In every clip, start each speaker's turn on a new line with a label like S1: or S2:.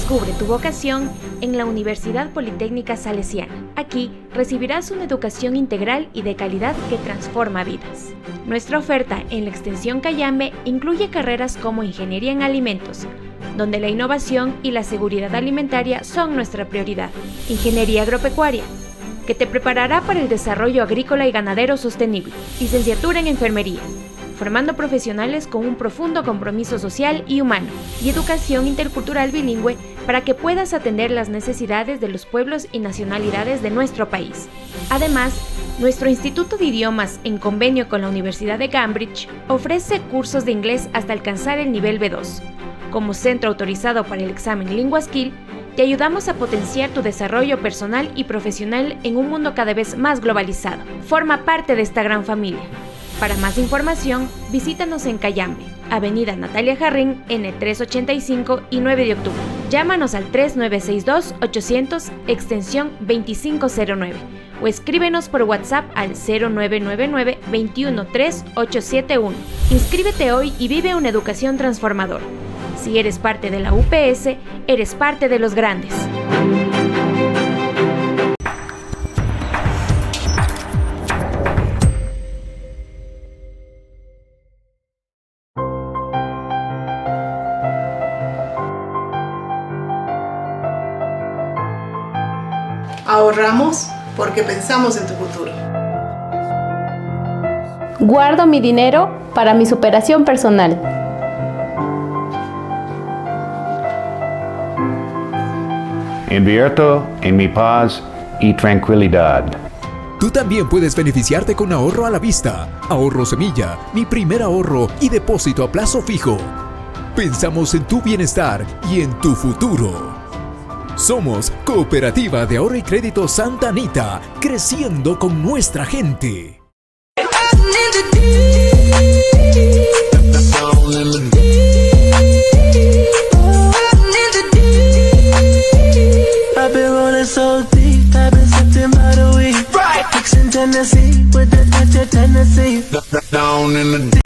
S1: Descubre tu vocación en la Universidad Politécnica Salesiana. Aquí recibirás una educación integral y de calidad que transforma vidas. Nuestra oferta en la extensión Cayambe incluye carreras como Ingeniería en Alimentos, donde la innovación y la seguridad alimentaria son nuestra prioridad. Ingeniería Agropecuaria, que te preparará para el desarrollo agrícola y ganadero sostenible. Licenciatura en Enfermería, formando profesionales con un profundo compromiso social y humano, y educación intercultural bilingüe para que puedas atender las necesidades de los pueblos y nacionalidades de nuestro país. Además, nuestro Instituto de Idiomas, en convenio con la Universidad de Cambridge, ofrece cursos de inglés hasta alcanzar el nivel B2. Como centro autorizado para el examen LinguaSkill, te ayudamos a potenciar tu desarrollo personal y profesional en un mundo cada vez más globalizado. Forma parte de esta gran familia. Para más información, visítanos en Cayambe, Avenida Natalia Jarrín, N385 y 9 de octubre. Llámanos al 3962-800, extensión 2509, o escríbenos por WhatsApp al 0999-213-871. Inscríbete hoy y vive una educación transformadora. Si eres parte de la UPS, eres parte de los grandes.
S2: Ahorramos porque pensamos en tu futuro.
S3: Guardo mi dinero para mi superación personal.
S4: Invierto en mi paz y tranquilidad.
S5: Tú también puedes beneficiarte con ahorro a la vista, ahorro semilla, mi primer ahorro y depósito a plazo fijo. Pensamos en tu bienestar y en tu futuro. Somos Cooperativa de Ahorro y Crédito Santa Anita, creciendo con nuestra gente.
S6: So deep, I've been sitting by the week. Right. Fixing Tennessee with the touch of Tennessee. Down in the deep.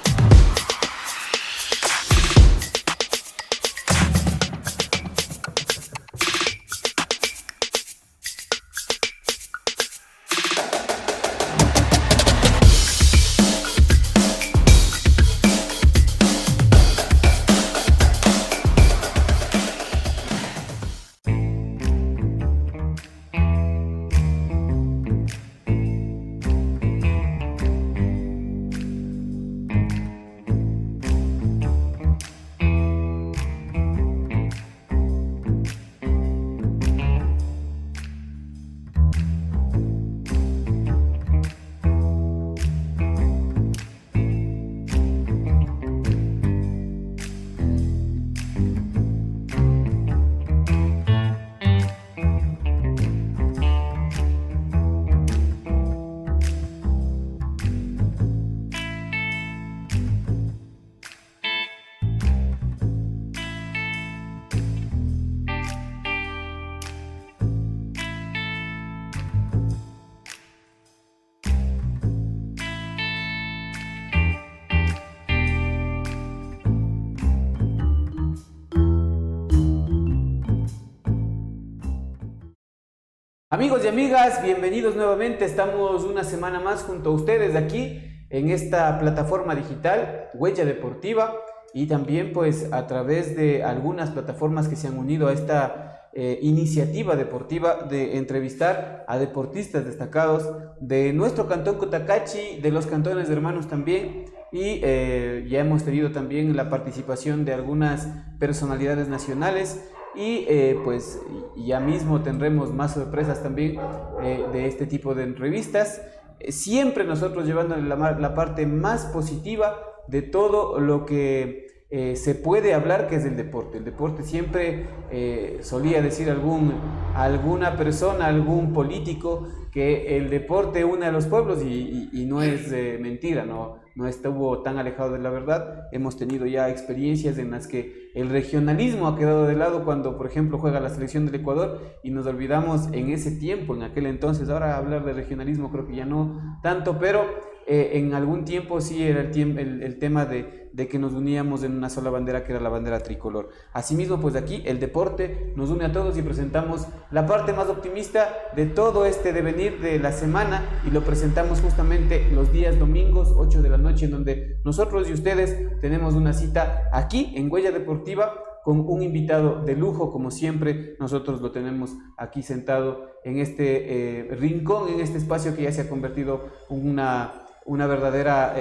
S7: Amigos y amigas, bienvenidos nuevamente. Estamos una semana más junto a ustedes aquí en esta plataforma digital, Huella Deportiva, y también pues a través de algunas plataformas que se han unido a esta iniciativa deportiva de entrevistar a deportistas destacados de nuestro cantón Cotacachi, de los cantones hermanos también, y ya hemos tenido también la participación de algunas personalidades nacionales. Y pues ya mismo tendremos más sorpresas también de este tipo de entrevistas, siempre nosotros llevándole la parte más positiva de todo lo que se puede hablar, que es el deporte. El deporte siempre solía decir alguna persona, algún político, que el deporte une a los pueblos y no es mentira, no estuvo tan alejado de la verdad. Hemos tenido ya experiencias en las que el regionalismo ha quedado de lado cuando, por ejemplo, juega la selección del Ecuador y nos olvidamos en ese tiempo, en aquel entonces. Ahora hablar de regionalismo creo que ya no tanto, pero En algún tiempo sí era el tema de que nos uníamos en una sola bandera, que era la bandera tricolor. Asimismo, pues aquí el deporte nos une a todos y presentamos la parte más optimista de todo este devenir de la semana, y lo presentamos justamente los días domingos, 8 de la noche, en donde nosotros y ustedes tenemos una cita aquí en Huella Deportiva, con un invitado de lujo, como siempre. Nosotros lo tenemos aquí sentado en este rincón, en este espacio que ya se ha convertido en una verdadera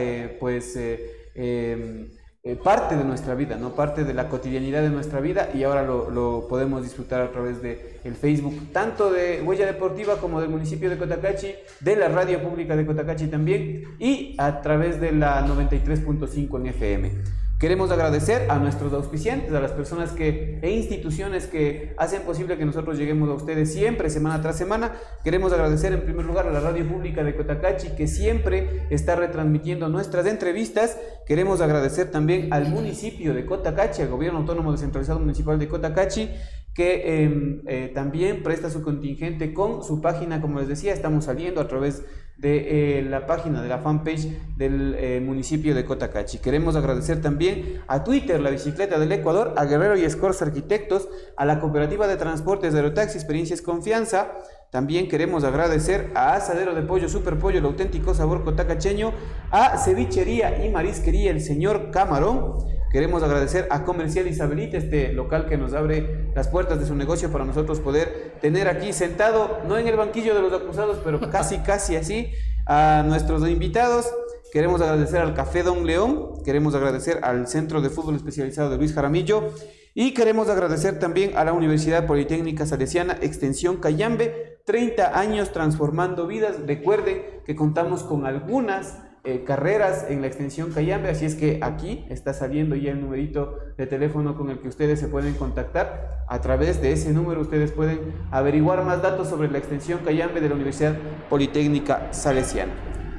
S7: parte de nuestra vida, ¿no? Parte de la cotidianidad de nuestra vida, y ahora lo podemos disfrutar a través del Facebook, tanto de Huella Deportiva como del municipio de Cotacachi, de la radio pública de Cotacachi también, y a través de la 93.5 en FM. Queremos agradecer a nuestros auspiciantes, a las personas e instituciones que hacen posible que nosotros lleguemos a ustedes siempre, semana tras semana. Queremos agradecer en primer lugar a la radio pública de Cotacachi, que siempre está retransmitiendo nuestras entrevistas. Queremos agradecer también al municipio de Cotacachi, al Gobierno Autónomo Descentralizado Municipal de Cotacachi, que también presta su contingente con su página. Como les decía, estamos saliendo a través de la página, de la fanpage del municipio de Cotacachi. Queremos agradecer también a Twitter, la bicicleta del Ecuador, a Guerrero y Escorza Arquitectos, a la Cooperativa de Transportes de Aerotaxi Experiencias Confianza. También queremos agradecer a Asadero de Pollo Super Pollo, el auténtico sabor cotacacheño, a Cevichería y Marisquería El Señor Camarón. Queremos agradecer a Comercial Isabelita, este local que nos abre las puertas de su negocio para nosotros poder tener aquí sentado, no en el banquillo de los acusados, pero casi así, a nuestros invitados. Queremos agradecer al Café Don León, queremos agradecer al Centro de Fútbol Especializado de Luis Jaramillo, y queremos agradecer también a la Universidad Politécnica Salesiana, Extensión Cayambe, 30 años transformando vidas. Recuerden que contamos con algunas carreras en la Extensión Cayambe, así es que aquí está saliendo ya el numerito de teléfono con el que ustedes se pueden contactar. A través de ese número ustedes pueden averiguar más datos sobre la Extensión Cayambe de la Universidad Politécnica Salesiana.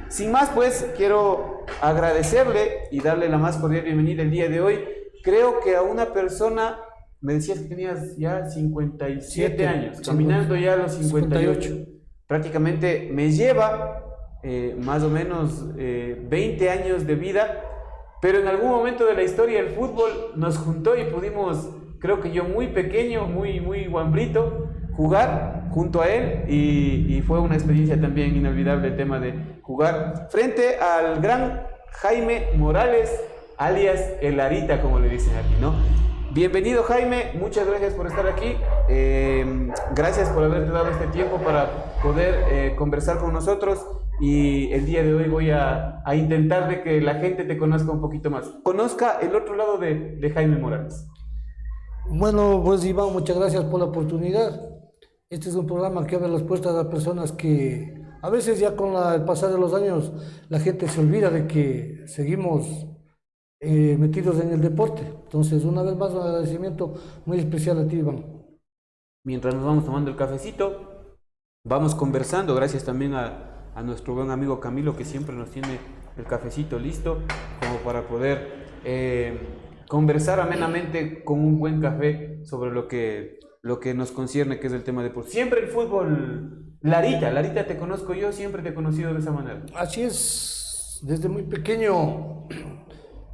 S7: Sin más, pues, quiero agradecerle y darle la más cordial bienvenida el día de hoy. Creo que a una persona, me decías que tenías ya 57 años, caminando ya a los 58. Prácticamente me lleva más o menos 20 años de vida, pero en algún momento de la historia el fútbol nos juntó y pudimos, creo que yo muy pequeño, muy guambrito, jugar junto a él, y fue una experiencia también inolvidable el tema de jugar frente al gran Jaime Morales, alias El Arita, como le dicen aquí, ¿no? Bienvenido, Jaime, muchas gracias por estar aquí, gracias por haberte dado este tiempo para poder conversar con nosotros, y el día de hoy voy a intentar de que la gente te conozca un poquito más, conozca el otro lado de Jaime Morales.
S8: Bueno, pues Iván, muchas gracias por la oportunidad. Este es un programa que abre las puertas a personas que a veces ya con el pasar de los años la gente se olvida de que seguimos metidos en el deporte. Entonces, una vez más, un agradecimiento muy especial a ti, Iván.
S7: Mientras nos vamos tomando el cafecito, vamos conversando, gracias también a nuestro buen amigo Camilo, que siempre nos tiene el cafecito listo como para poder conversar amenamente con un buen café sobre lo que nos concierne, que es el tema deportivo. Siempre el fútbol. Larita, te conozco yo, siempre te he conocido de esa manera.
S8: Así es, desde muy pequeño,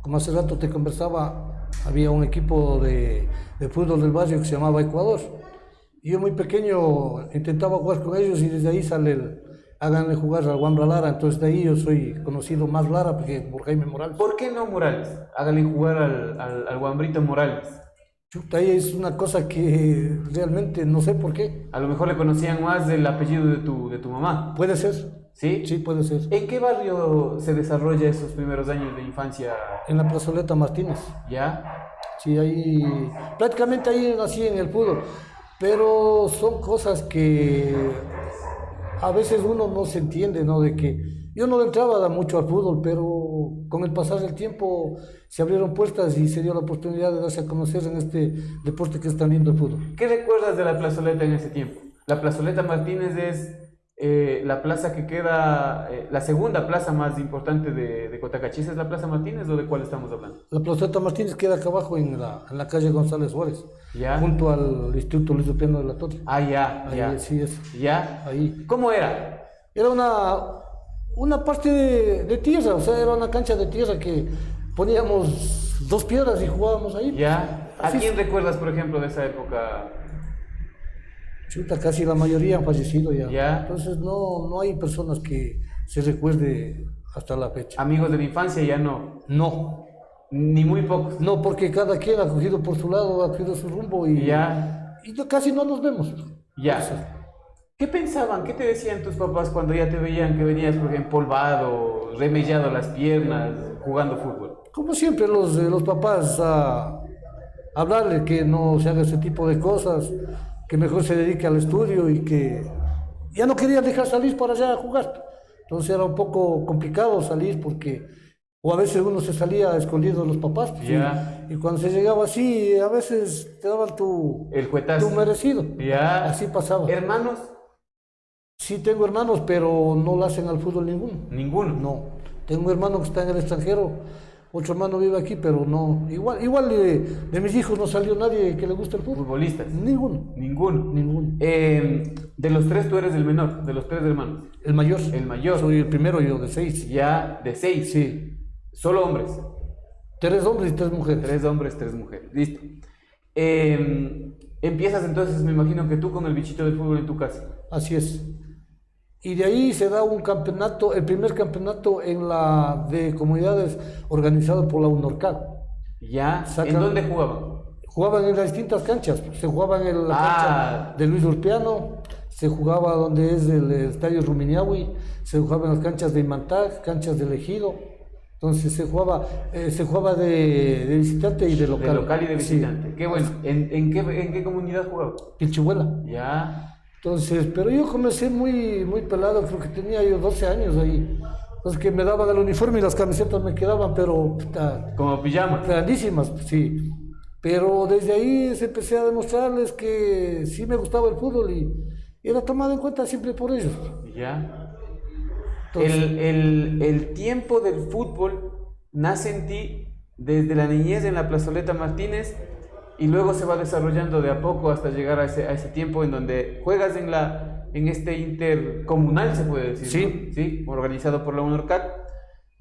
S8: como hace rato te conversaba, había un equipo de fútbol del barrio que se llamaba Ecuador, y yo muy pequeño intentaba jugar con ellos, y desde ahí sale háganle jugar al Wambra Lara. Entonces de ahí yo soy conocido más Lara porque por Jaime Morales.
S7: ¿Por qué no Morales? Háganle jugar al Wambrito Morales.
S8: Chuta, ahí es una cosa que realmente no sé por qué.
S7: A lo mejor le conocían más del apellido de tu mamá.
S8: Puede ser.
S7: ¿Sí?
S8: Sí, puede ser.
S7: ¿En qué barrio se desarrolla esos primeros años de infancia?
S8: En la Plazoleta Martínez.
S7: ¿Ya?
S8: Sí, ahí, prácticamente ahí nací en el fútbol. Pero son cosas que a veces uno no se entiende, ¿no? De que yo no le entraba mucho al fútbol, pero con el pasar del tiempo se abrieron puertas y se dio la oportunidad de darse a conocer en este deporte que es tan lindo el fútbol.
S7: ¿Qué recuerdas de la plazoleta en ese tiempo? La Plazoleta Martínez es la plaza que queda, la segunda plaza más importante de Cotacachi. ¿Es la Plaza Martínez o de cuál estamos hablando?
S8: La Plazoleta Martínez queda acá abajo en la calle González Juárez,
S7: ¿ya? Junto
S8: al Instituto Luis Upiano de la Torre.
S7: Ah, ya,
S8: ahí,
S7: ya.
S8: Sí es.
S7: ¿Ya?
S8: Ahí.
S7: ¿Cómo era?
S8: Era una parte de tierra, o sea, era una cancha de tierra que poníamos 2 piedras y jugábamos ahí.
S7: Ya. ¿A
S8: Así
S7: quién
S8: es.
S7: recuerdas, por ejemplo, de esa época?
S8: Chuta, casi la mayoría han fallecido ya.
S7: Ya.
S8: Entonces no hay personas que se recuerde hasta la fecha.
S7: Amigos de la infancia ya no,
S8: No,
S7: ni muy pocos.
S8: no, porque cada quien ha cogido por su lado, ha cogido su rumbo y casi no nos vemos.
S7: Ya. ¿Qué pensaban? ¿Qué te decían tus papás cuando ya te veían que venías por ejemplo, empolvado, remellado las piernas, jugando fútbol?
S8: Como siempre, los papás a hablarle que no se haga ese tipo de cosas, que mejor se dedique al estudio y que ya no querían dejar salir para allá a jugar. Entonces era un poco complicado salir porque, o a veces uno se salía escondido de los papás, pues, y cuando se llegaba así, a veces te daban
S7: el juetazo.
S8: tu merecido.
S7: Ya.
S8: Así pasaba.
S7: ¿Hermanos?
S8: Sí tengo hermanos, pero no lo hacen al fútbol ninguno.
S7: ¿Ninguno?
S8: No. Tengo un hermano que está en el extranjero, otro hermano vive aquí, pero no. Igual de mis hijos no salió nadie que le guste el fútbol.
S7: ¿Futbolistas?
S8: Ninguno.
S7: Ninguno.
S8: Ninguno.
S7: De los 3 tú eres el menor, de los 3 hermanos.
S8: El mayor.
S7: El mayor.
S8: Soy el primero yo, de 6.
S7: Ya, de 6.
S8: Sí.
S7: Solo hombres.
S8: 3 hombres y 3 mujeres.
S7: 3 hombres, 3 mujeres. Listo. Empiezas entonces, me imagino que tú con el bichito del fútbol en tu casa.
S8: Así es. Y de ahí se da un campeonato, el primer campeonato en la de comunidades organizado por la UNORCAD.
S7: Ya. ¿En dónde jugaban?
S8: Jugaban en las distintas canchas. Se jugaban en la cancha de Luis Urpiano, se jugaba donde es el estadio Rumiñahui, se jugaba en las canchas de Imantag, canchas de Ejido. Entonces se jugaba de visitante y de local.
S7: De local y de visitante.
S8: Sí.
S7: Qué bueno. ¿En qué comunidad jugaba?
S8: Pilchihuela.
S7: Ya.
S8: Entonces, pero yo comencé muy pelado, creo que tenía yo 12 años ahí. Entonces que me daban el uniforme y las camisetas me quedaban, pero
S7: como pijamas.
S8: Grandísimas, sí. Pero desde ahí empecé a demostrarles que sí me gustaba el fútbol y era tomado en cuenta siempre por ellos.
S7: Ya.
S8: Entonces,
S7: El tiempo del fútbol nace en ti desde la niñez en la Plazoleta Martínez y luego se va desarrollando de a poco hasta llegar a ese tiempo en donde juegas en este intercomunal, se puede decir.
S8: Sí.
S7: ¿No? Sí, organizado por la UNORCAD.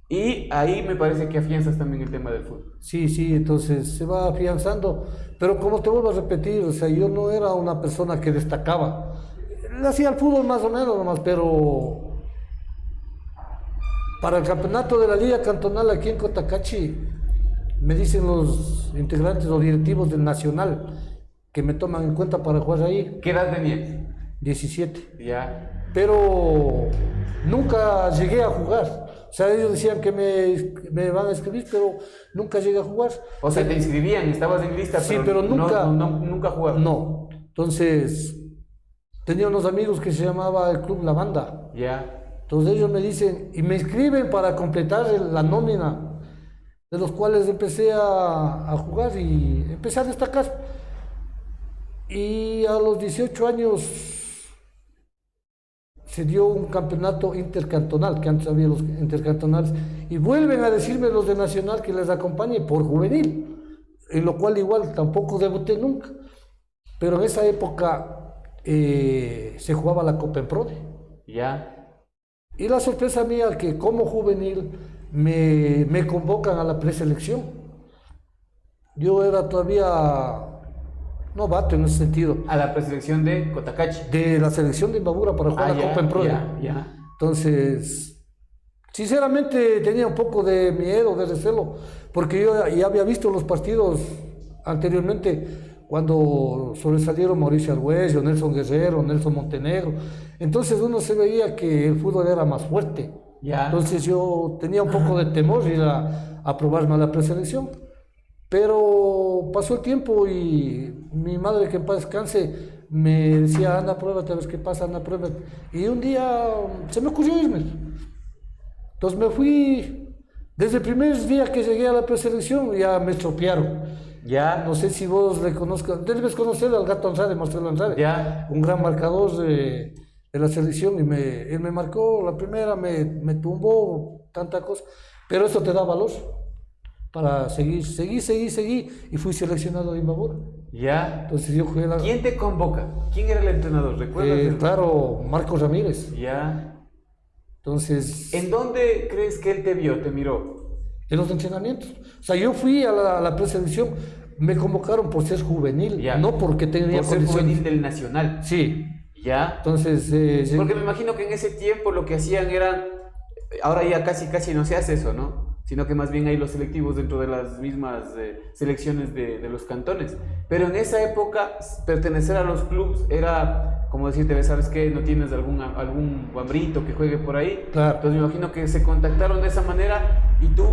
S7: Y ahí me parece que afianzas también el tema del fútbol.
S8: sí, entonces se va afianzando. Pero como te vuelvo a repetir, o sea, yo no era una persona que destacaba. Le hacía el fútbol más o menos nomás, pero para el campeonato de la Liga Cantonal aquí en Cotacachi, me dicen los integrantes o directivos del Nacional que me toman en cuenta para jugar ahí.
S7: ¿Qué edad tenías?
S8: 17.
S7: Ya.
S8: Pero nunca llegué a jugar. O sea, ellos decían que me van a escribir, pero nunca llegué a jugar.
S7: O sea, te inscribían, estabas en lista,
S8: sí, pero nunca,
S7: nunca jugabas.
S8: No. Entonces, tenía unos amigos que se llamaba el Club La Banda.
S7: Ya.
S8: Entonces ellos me dicen, y me inscriben para completar la nómina, de los cuales empecé a jugar y empecé a destacar. Y a los 18 años se dio un campeonato intercantonal, que antes había los intercantonales, y vuelven a decirme los de Nacional que les acompañe por juvenil, en lo cual igual tampoco debuté nunca. Pero en esa época se jugaba la Copa en Prode.
S7: Ya.
S8: Y la sorpresa mía que como juvenil me convocan a la preselección. Yo era todavía novato en ese sentido.
S7: A la preselección de Cotacachi.
S8: De la selección de Imbabura para jugar la Copa en Pro.
S7: Ya.
S8: Entonces, sinceramente tenía un poco de miedo, de recelo, porque yo ya había visto los partidos anteriormente cuando sobresalieron Mauricio Argüello, Nelson Guerrero, Nelson Montenegro. Entonces uno se veía que el fútbol era más fuerte.
S7: Ya.
S8: Entonces yo tenía un poco de temor ir a probarme a la preselección. Pero pasó el tiempo y mi madre, que en paz descanse, me decía, anda, pruébate, a ver qué pasa, anda, pruébate. Y un día se me ocurrió irme. Entonces me fui. Desde el primer día que llegué a la preselección ya me estropearon.
S7: Ya.
S8: No sé si vos le conozcas, debes conocer al Gato Andrade, Marcelo Andrade.
S7: Ya.
S8: Un gran marcador de la selección y él me marcó la primera, me tumbó, tanta cosa. Pero eso te da valor para seguir, y fui seleccionado de Imbabura.
S7: Ya.
S8: Entonces yo jugué
S7: ¿Quién te convoca? ¿Quién era el entrenador? ¿Recuerdas?
S8: Claro, Marcos Ramírez.
S7: Ya.
S8: Entonces,
S7: ¿En dónde crees que él te vio, te miró?
S8: en los entrenamientos. O sea, yo fui a la preselección, me convocaron por ser juvenil,
S7: Ya.
S8: no porque tenía
S7: Por ser
S8: condiciones.
S7: juvenil del Nacional.
S8: Sí,
S7: ¿Ya?
S8: entonces...
S7: Porque me imagino que en ese tiempo lo que hacían era, ahora ya casi no se hace eso, ¿no? Sino que más bien hay los selectivos dentro de las mismas selecciones de los cantones. Pero en esa época, pertenecer a los clubes era como decirte, ¿sabes qué? No tienes algún guambrito que juegue por ahí.
S8: Claro.
S7: Entonces me imagino que se contactaron de esa manera y tú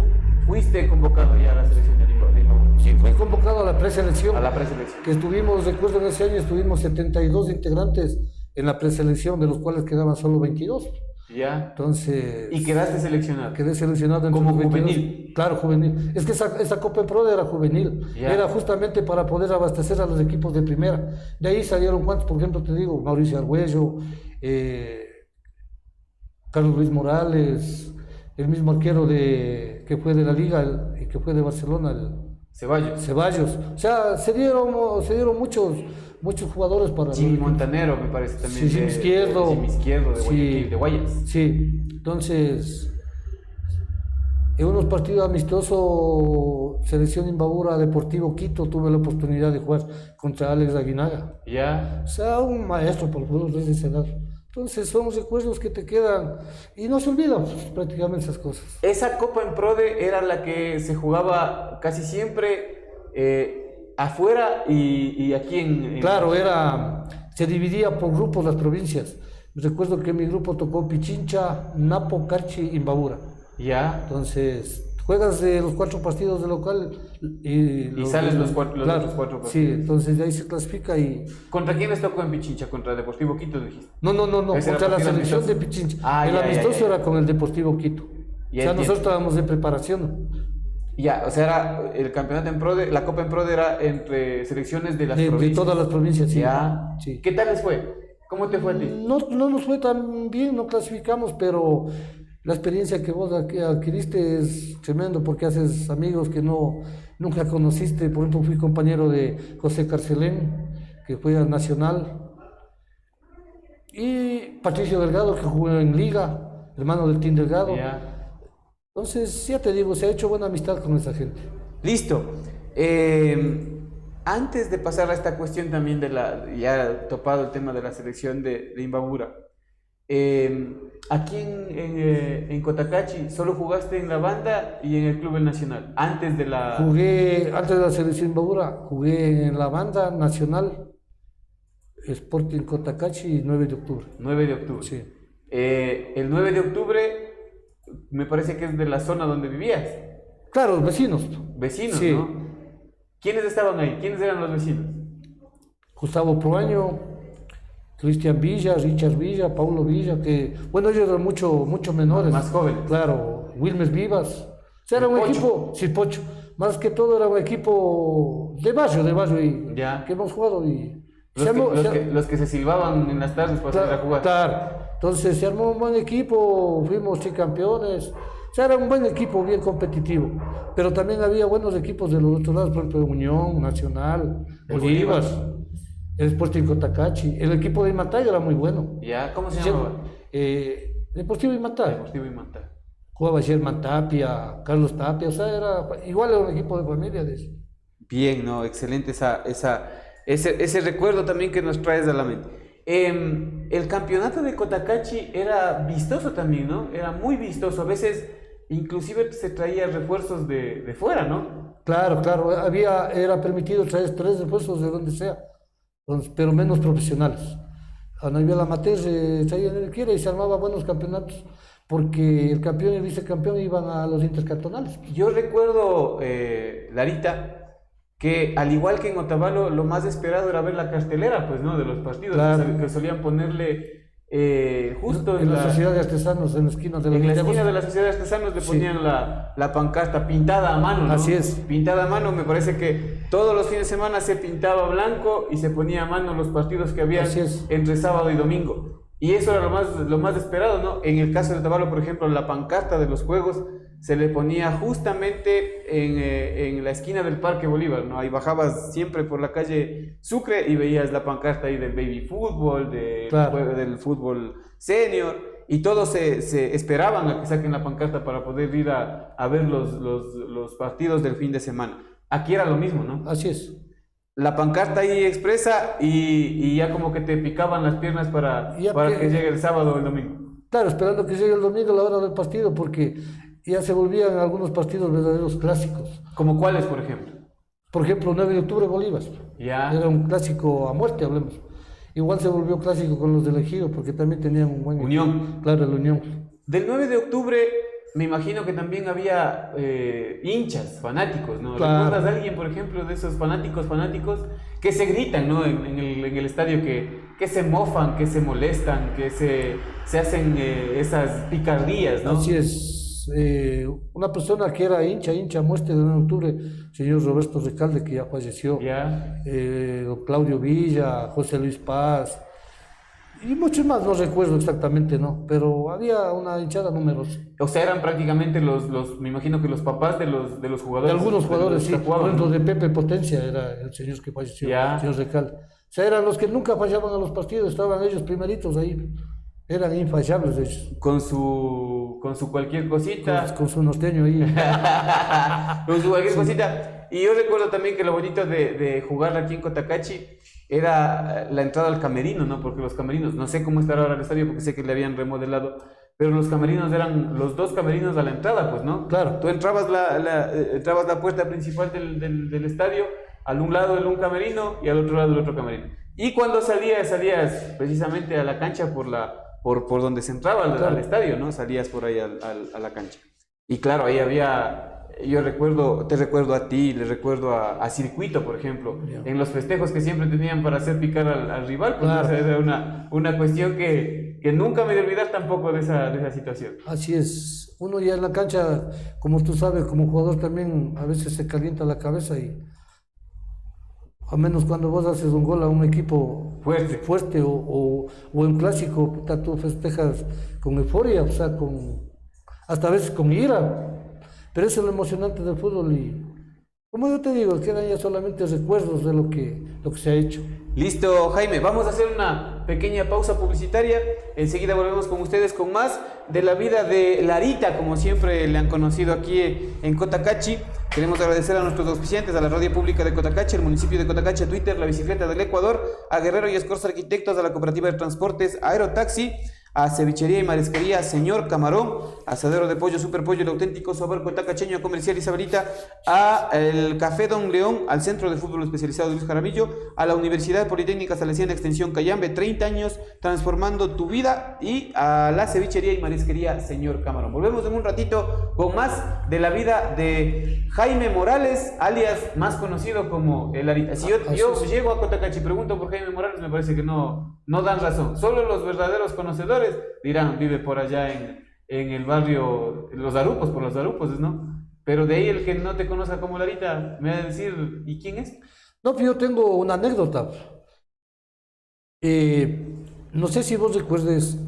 S7: fuiste convocado ya a la selección de Lima.
S8: Sí, fui convocado a la preselección.
S7: A la preselección.
S8: Que estuvimos, recuerdo en ese año, estuvimos 72 integrantes en la preselección, de los cuales quedaban solo 22.
S7: Ya.
S8: Entonces...
S7: Y quedaste seleccionado.
S8: Quedé seleccionado entre
S7: Como
S8: los 22.
S7: juvenil.
S8: Claro, juvenil. Es que esa Copa en Pro era juvenil.
S7: Ya.
S8: Era justamente para poder abastecer a los equipos de primera. De ahí salieron cuantos, por ejemplo, te digo, Mauricio Argüello, Carlos Luis Morales, el mismo arquero que fue de la Liga y que fue de Barcelona, Ceballos. O sea, se dieron muchos jugadores para...
S7: Jimmy Montanero, me parece también.
S8: Sí, Jimmy Izquierdo.
S7: Jimmy Izquierdo, de Guayaquil,
S8: Sí.
S7: de Guayas.
S8: Sí, entonces, en unos partidos amistosos, Selección Imbabura, Deportivo Quito, tuve la oportunidad de jugar contra Alex Aguinaga.
S7: Ya.
S8: O sea, un maestro por los desde esa edad. Entonces, son recuerdos que te quedan y no se olvidan pues, prácticamente esas cosas.
S7: Esa Copa en Prode era la que se jugaba casi siempre afuera y aquí en...
S8: Claro, se dividía por grupos las provincias. Recuerdo que mi grupo tocó Pichincha, Napo, Carchi, Imbabura.
S7: Ya.
S8: Entonces, juegas de los 4 partidos de local y
S7: sales los otros 4 partidos.
S8: Sí, entonces de ahí se clasifica y...
S7: ¿Contra quién les tocó en Pichincha? ¿Contra Deportivo Quito dijiste?
S8: No,
S7: Ese era
S8: contra la
S7: partido
S8: selección
S7: amistoso.
S8: de Pichincha.
S7: Ah,
S8: el
S7: ya,
S8: amistoso
S7: ya.
S8: era con el Deportivo Quito.
S7: Ya
S8: O sea,
S7: entiendo.
S8: nosotros estábamos de preparación
S7: Ya, o sea, era el campeonato en Prode, la Copa en Prode era entre selecciones de las
S8: de
S7: provincias.
S8: todas las provincias, sí.
S7: Ya.
S8: Sí.
S7: ¿Qué tal les fue? ¿Cómo te fue a ti?
S8: No nos fue tan bien, no clasificamos, pero la experiencia que vos adquiriste es tremendo porque haces amigos que nunca conociste. Por ejemplo, fui compañero de José Carcelén, que fue al Nacional, y Patricio Delgado, que jugó en Liga, hermano del Team Delgado.
S7: Ya.
S8: Entonces, ya te digo, se ha hecho buena amistad con esa gente.
S7: Listo. Antes de pasar a esta cuestión también ya topado el tema de la selección de Imbabura, aquí en Cotacachi solo jugaste en la banda y en el Club El Nacional, antes de la...
S8: Antes de la selección Imbabura, jugué en la banda nacional, Sporting Cotacachi, 9 de octubre.
S7: 9 de octubre.
S8: Sí.
S7: El 9 de octubre me parece que es de la zona donde vivías.
S8: Claro, vecinos.
S7: Vecinos,
S8: Sí.
S7: ¿no? ¿Quiénes estaban ahí? ¿Quiénes eran los vecinos?
S8: Gustavo Proaño, Cristian Villa, Richard Villa, Paulo Villa, que, bueno, ellos eran mucho menores.
S7: Más jóvenes.
S8: Claro, Wilmes Vivas. O sea, era
S7: El
S8: un
S7: Pocho.
S8: equipo, sí, Pocho. Más que todo era un equipo de barrio y
S7: Ya.
S8: que hemos jugado y...
S7: Los que se silbaban en las tardes para salir a jugar.
S8: Claro, entonces se armó un buen equipo, fuimos tricampeones. O sea, era un buen equipo, bien competitivo. Pero también había buenos equipos de los otros lados, por ejemplo, Unión, Nacional,
S7: El
S8: Olivas, el Sporting Cotacachi. El equipo de Imatay era muy bueno.
S7: ¿Ya? ¿Cómo se llamaba?
S8: Deportivo Imatay.
S7: Deportivo Imanta.
S8: Jugaba Sherman Tapia, Carlos Tapia, o sea, igual era un equipo de familia de eso.
S7: Bien, no, excelente ese recuerdo también que nos traes a la mente. El campeonato de Cotacachi era vistoso también, ¿no? Era muy vistoso. A veces, inclusive, se traía refuerzos de fuera, ¿no?
S8: Claro, era permitido traer 3 refuerzos de donde sea, pero menos profesionales. A nivel amateur traían el que quiera y se armaba buenos campeonatos, porque el campeón y el vicecampeón iban a los intercantonales.
S7: Yo recuerdo, Larita, que al igual que en Otavalo, lo más esperado era ver la cartelera, pues, ¿no? De los partidos,
S8: Claro.
S7: que solían ponerle justo
S8: en la Sociedad de Artesanos, en la esquina de la
S7: en la
S8: Avenida
S7: esquina
S8: Agosto.
S7: de la Sociedad de Artesanos le
S8: Sí.
S7: ponían la pancarta pintada a mano, ¿no?
S8: Así es.
S7: Pintada a mano, me parece que todos los fines de semana se pintaba blanco y se ponía a mano los partidos que había
S8: Así es.
S7: entre sábado y domingo. Y eso era lo más esperado, ¿no? En el caso de Otavalo, por ejemplo, la pancarta de los juegos se le ponía justamente en la esquina del Parque Bolívar, ¿no? Ahí bajabas siempre por la calle Sucre y veías la pancarta ahí del baby fútbol,
S8: Claro.
S7: del fútbol senior, y todos se esperaban a que saquen la pancarta para poder ir a ver los partidos del fin de semana. Aquí era lo mismo, ¿no?
S8: Así es.
S7: La pancarta ahí expresa y ya como que te picaban las piernas para que llegue el sábado o el domingo.
S8: Claro, esperando que llegue el domingo a la hora del partido, porque ya se volvían algunos partidos verdaderos clásicos.
S7: ¿Como cuáles, por ejemplo?
S8: Por ejemplo, 9 de octubre Bolívar.
S7: Ya.
S8: Era un clásico a muerte, hablemos. Igual se volvió clásico con los del Ejido, porque también tenían un buen
S7: Unión.
S8: equipo. Claro, el Unión.
S7: Del 9 de octubre me imagino que también había hinchas, fanáticos, ¿no?
S8: Claro.
S7: ¿Recuerdas a alguien, por ejemplo, de esos fanáticos que se gritan, ¿no? en el estadio, que se mofan, que se molestan, que se hacen esas picardías, ¿no?
S8: Así es. Una persona que era hincha a muerte del 9 de octubre, señor Roberto Recalde, que ya falleció.
S7: Ya.
S8: Don Claudio Villa, José Luis Paz, y muchos más, no recuerdo exactamente, ¿no? Pero había una hinchada numerosa.
S7: O sea, eran prácticamente me imagino que los papás de los jugadores.
S8: De algunos jugadores, sí.
S7: Jugaban,
S8: Por ejemplo,
S7: ¿no?
S8: de Pepe Potencia era el señor que falleció,
S7: Ya.
S8: el señor Recalde. O sea, eran los que nunca fallaban a los partidos, estaban ellos primeritos ahí. Eran infallables ellos.
S7: Con su cualquier cosita.
S8: Con su norteño ahí.
S7: Con su cualquier cosita. Y yo recuerdo también que lo bonito de jugar aquí en Cotacachi era la entrada al camerino, ¿no? Porque los camerinos, no sé cómo estará ahora el estadio porque sé que le habían remodelado, pero los camerinos eran los dos camerinos a la entrada, pues, ¿no?
S8: Claro.
S7: Tú entrabas la puerta principal del estadio, al un lado de un camerino y al otro lado del otro camerino. Y cuando salías precisamente a la cancha por donde se entraba al estadio, ¿no? Salías por ahí a la cancha. Y claro, ahí había... te recuerdo a ti, le recuerdo a Circuito, por ejemplo, en los festejos que siempre tenían para hacer picar al rival, pues
S8: Claro.
S7: esa era una cuestión que nunca me voy a olvidar tampoco de esa situación.
S8: Así es. Uno ya en la cancha, como tú sabes, como jugador también a veces se calienta la cabeza y a menos cuando vos haces un gol a un equipo fuerte o en clásico, puta, tú festejas con euforia, o sea, hasta a veces con ira. Pero eso es lo emocionante del fútbol y, como yo te digo, quedan ya solamente recuerdos de lo que se ha hecho.
S7: Listo, Jaime, vamos a hacer una pequeña pausa publicitaria. Enseguida volvemos con ustedes con más de la vida de Larita, como siempre le han conocido aquí en Cotacachi. Queremos agradecer a nuestros auspiciantes, a la Radio Pública de Cotacachi, al municipio de Cotacachi, a Twitter, la Bicicleta del Ecuador, a Guerrero y Escorza Arquitectos, a la Cooperativa de Transportes Aerotaxi, a Cevichería y Marisquería Señor Camarón, Asadero de Pollo Super Pollo, el auténtico sabor cotacacheño comercial Isabelita, a el Café Don León, al Centro de Fútbol Especializado Luis Jaramillo, a la Universidad Politécnica Salesiana Extensión Cayambe, 30 años transformando tu vida, y a la Cevichería y Marisquería Señor Camarón. Volvemos en un ratito con más de la vida de Jaime Morales, alias más conocido como el Larita. Si yo llego a Cotacachi y pregunto por Jaime Morales, me parece que no dan razón. Solo los verdaderos conocedores dirán, vive por allá en el barrio, Los Arupos, por Los Arupos, ¿no? Pero de ahí el que no te conozca como Larita me va a decir, ¿y quién es?
S8: No, pero yo tengo una anécdota. No sé si vos recuerdes,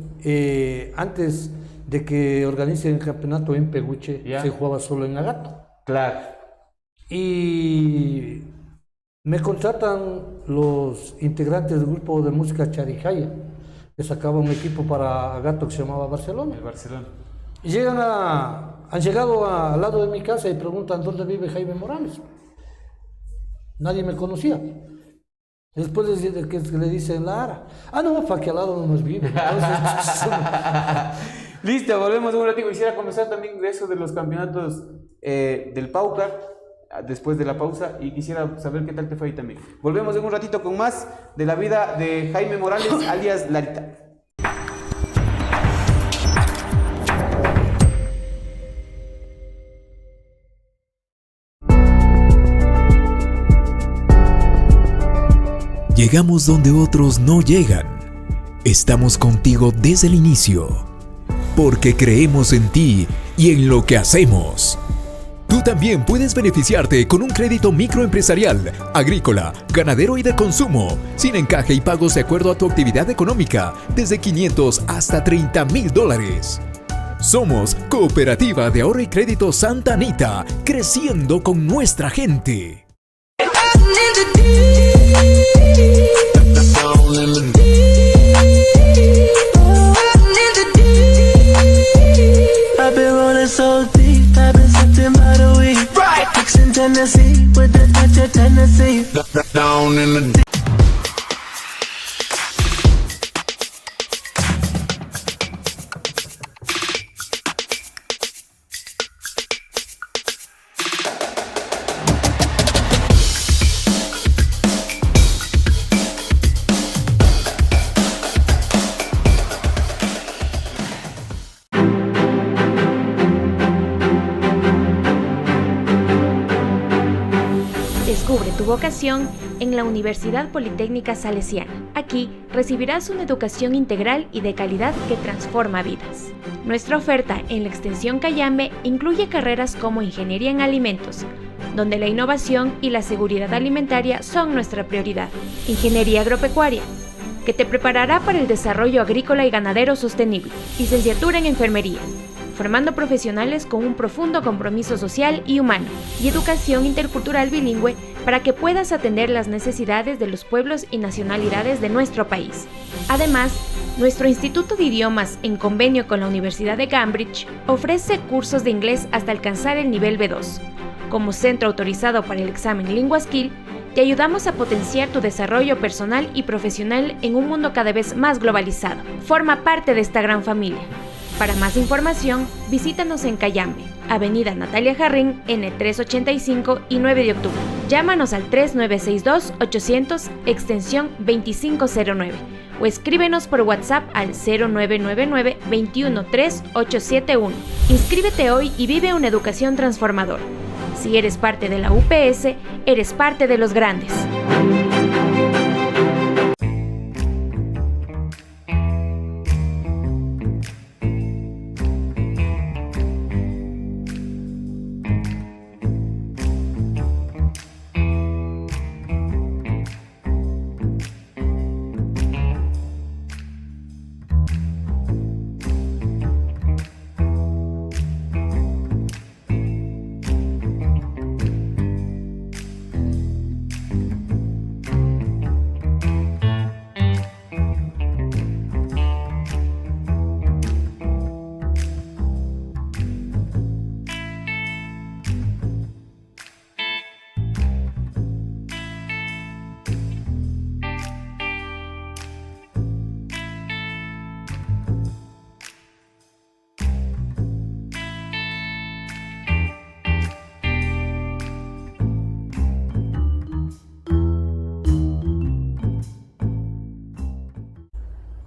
S8: antes de que organicen el campeonato en Peguche, se jugaba solo en Agato.
S7: Claro.
S8: Y me contratan los integrantes del grupo de música Charijaya, que sacaba un equipo para Agato que se llamaba Barcelona.
S7: El Barcelona.
S8: Y han llegado al lado de mi casa y preguntan dónde vive Jaime Morales. Nadie me conocía. Después le dicen la Ara. No, para que al lado no nos vive.
S7: Listo, volvemos un ratito. Quisiera conversar también de eso de los campeonatos del Paucar después de la pausa, y quisiera saber qué tal te fue ahí también. Volvemos en un ratito con más de la vida de Jaime Morales, alias Larita.
S5: Llegamos donde otros no llegan. Estamos contigo desde el inicio, porque creemos en ti y en lo que hacemos. Tú también puedes beneficiarte con un crédito microempresarial, agrícola, ganadero y de consumo, sin encaje y pagos de acuerdo a tu actividad económica, desde $500 hasta $30,000. Somos Cooperativa de Ahorro y Crédito Santa Anita, creciendo con nuestra gente.
S6: so deep, I've been sipping by the week. Right. Fixing Tennessee with the touch of Tennessee. Down in the deep.
S1: Descubre tu vocación en la Universidad Politécnica Salesiana. Aquí recibirás una educación integral y de calidad que transforma vidas. Nuestra oferta en la extensión Cayambe incluye carreras como Ingeniería en Alimentos, donde la innovación y la seguridad alimentaria son nuestra prioridad. Ingeniería Agropecuaria, que te preparará para el desarrollo agrícola y ganadero sostenible. Licenciatura en Enfermería, formando profesionales con un profundo compromiso social y humano, y educación intercultural bilingüe para que puedas atender las necesidades de los pueblos y nacionalidades de nuestro país. Además, nuestro Instituto de Idiomas, en convenio con la Universidad de Cambridge, ofrece cursos de inglés hasta alcanzar el nivel B2. Como centro autorizado para el examen LinguaSkill, te ayudamos a potenciar tu desarrollo personal y profesional en un mundo cada vez más globalizado. Forma parte de esta gran familia. Para más información, visítanos en Cayambe, Avenida Natalia Jarrín, N385 y 9 de octubre. Llámanos al 3962-800, extensión 2509, o escríbenos por WhatsApp al 0999-213-871. Inscríbete hoy y vive una educación transformadora. Si eres parte de la UPS, eres parte de los grandes.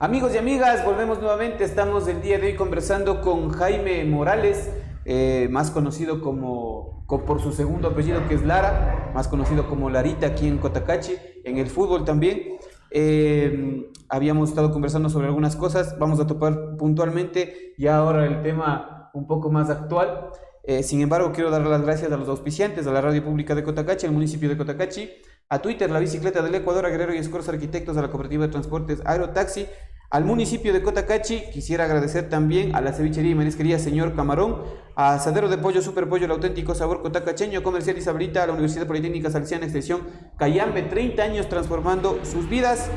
S7: Amigos y amigas, volvemos nuevamente. Estamos el día de hoy conversando con Jaime Morales, más conocido por su segundo apellido, que es Lara, más conocido como Larita aquí en Cotacachi, en el fútbol también. Habíamos estado conversando sobre algunas cosas, vamos a topar puntualmente y ahora el tema un poco más actual. Sin embargo, quiero dar las gracias a los auspiciantes, a la Radio Pública de Cotacachi, al municipio de Cotacachi, a Twitter, la Bicicleta del Ecuador, a Guerrero y Escorza Arquitectos, a la Cooperativa de Transportes Aerotaxi, al municipio de Cotacachi. Quisiera agradecer también a la cevichería y marisquería Señor Camarón, a Asadero de Pollo Super Pollo, el auténtico sabor cotacacheño, Comercial Isabelita, a la Universidad Politécnica Salesiana, extensión Cayambe, 30 años transformando sus vidas.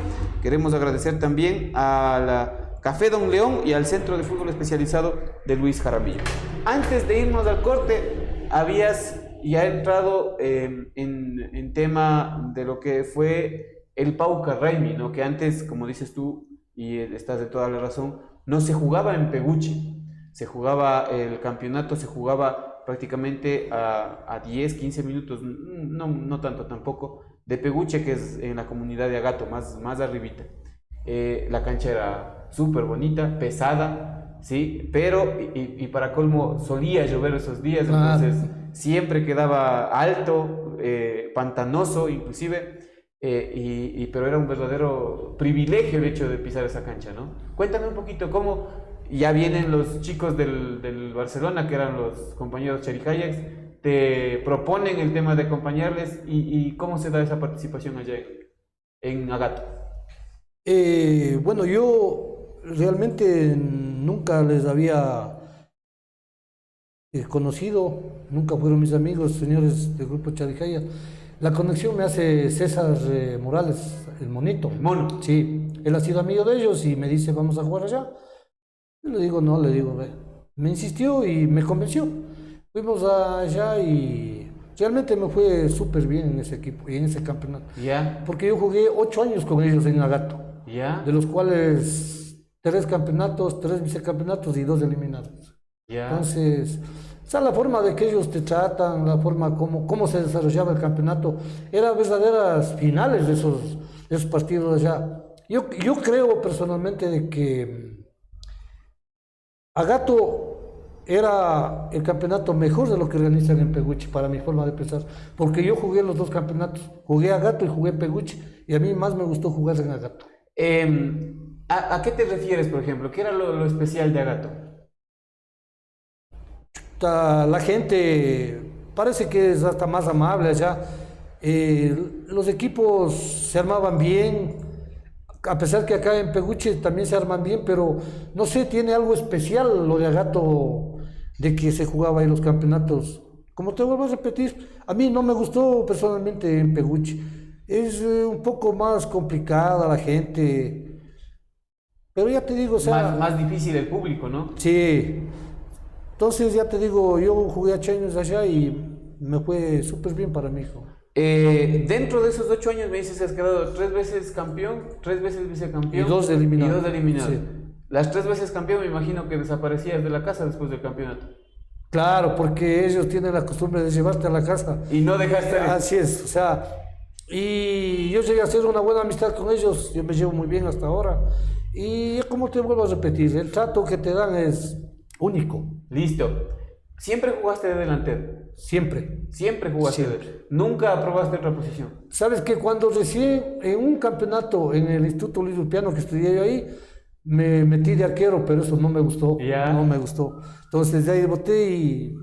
S7: Queremos agradecer también a la Café Don León y al Centro de Fútbol Especializado de Luis Jaramillo. Antes de irnos al corte, habías ya entrado en tema de lo que fue el Pauca Raimi, ¿no? Que antes, como dices tú, y estás de toda la razón, no se jugaba en Peguche, se jugaba el campeonato, se jugaba prácticamente a 10, 15 minutos, no tanto tampoco, de Peguche, que es en la comunidad de Agato, más arribita. La cancha era súper bonita, pesada, ¿sí? Pero, y para colmo, solía llover esos días, entonces siempre quedaba alto, pantanoso inclusive. Pero era un verdadero privilegio el hecho de pisar esa cancha, ¿no? Cuéntame un poquito cómo ya vienen los chicos del Barcelona, que eran los compañeros Cherijayax, te proponen el tema de acompañarles y cómo se da esa participación allá en Agato.
S8: Bueno, yo realmente nunca les había conocido, nunca fueron mis amigos, señores del grupo Cherijayax. La conexión me hace César Morales, el monito.
S7: El mono.
S8: Sí, él ha sido amigo de ellos y me dice, vamos a jugar allá. Yo le digo, no, ve. me insistió y me convenció. Fuimos allá y realmente me fue súper bien en ese equipo y en ese campeonato.
S7: Ya,
S8: Porque yo jugué 8 años con ellos en Agato,
S7: ya,
S8: de los cuales 3 campeonatos, 3 vicecampeonatos y 2 eliminados.
S7: ya.
S8: Entonces, o sea, la forma de que ellos te tratan, la forma cómo se desarrollaba el campeonato, eran verdaderas finales de esos partidos allá. Yo creo personalmente de que Agato era el campeonato mejor de lo que organizan en Peguchi, para mi forma de pensar, porque yo jugué los 2 campeonatos, jugué Agato y jugué Peguchi, y a mí más me gustó jugar en Agato.
S7: ¿A qué te refieres, por ejemplo? ¿Qué era lo especial de Agato?
S8: La gente parece que es hasta más amable allá. Los equipos se armaban bien, a pesar que acá en Peguche también se arman bien, pero no sé, tiene algo especial lo de Agato, de que se jugaba ahí los campeonatos. Como te vuelvo a repetir, a mí no me gustó personalmente en Peguche. Es un poco más complicada la gente, pero ya te digo, o sea...
S7: Más difícil el público, ¿no?
S8: Sí. Entonces, ya te digo, yo jugué 8 años allá y me fue súper bien para mi hijo.
S7: Dentro de esos 8 años me dices que has quedado 3 veces campeón, 3 veces vicecampeón
S8: Y 2 eliminados.
S7: y 2 eliminados.
S8: Sí.
S7: Las 3 veces campeón me imagino que desaparecías de la casa después del campeonato.
S8: Claro, porque ellos tienen la costumbre de llevarte a la casa.
S7: Y no dejaste...
S8: Así es, o sea, y yo llegué a hacer una buena amistad con ellos, yo me llevo muy bien hasta ahora. Y como te vuelvo a repetir, el trato que te dan es único.
S7: Listo. ¿Siempre jugaste de delantero?
S8: Siempre.
S7: Siempre jugaste
S8: Siempre.
S7: de... ¿Nunca probaste otra posición?
S8: Sabes que cuando recién en un campeonato en el Instituto Luis Lupiano que estudié yo ahí, me metí de arquero, pero eso no me gustó.
S7: Ya.
S8: No me gustó. Entonces de ahí boté y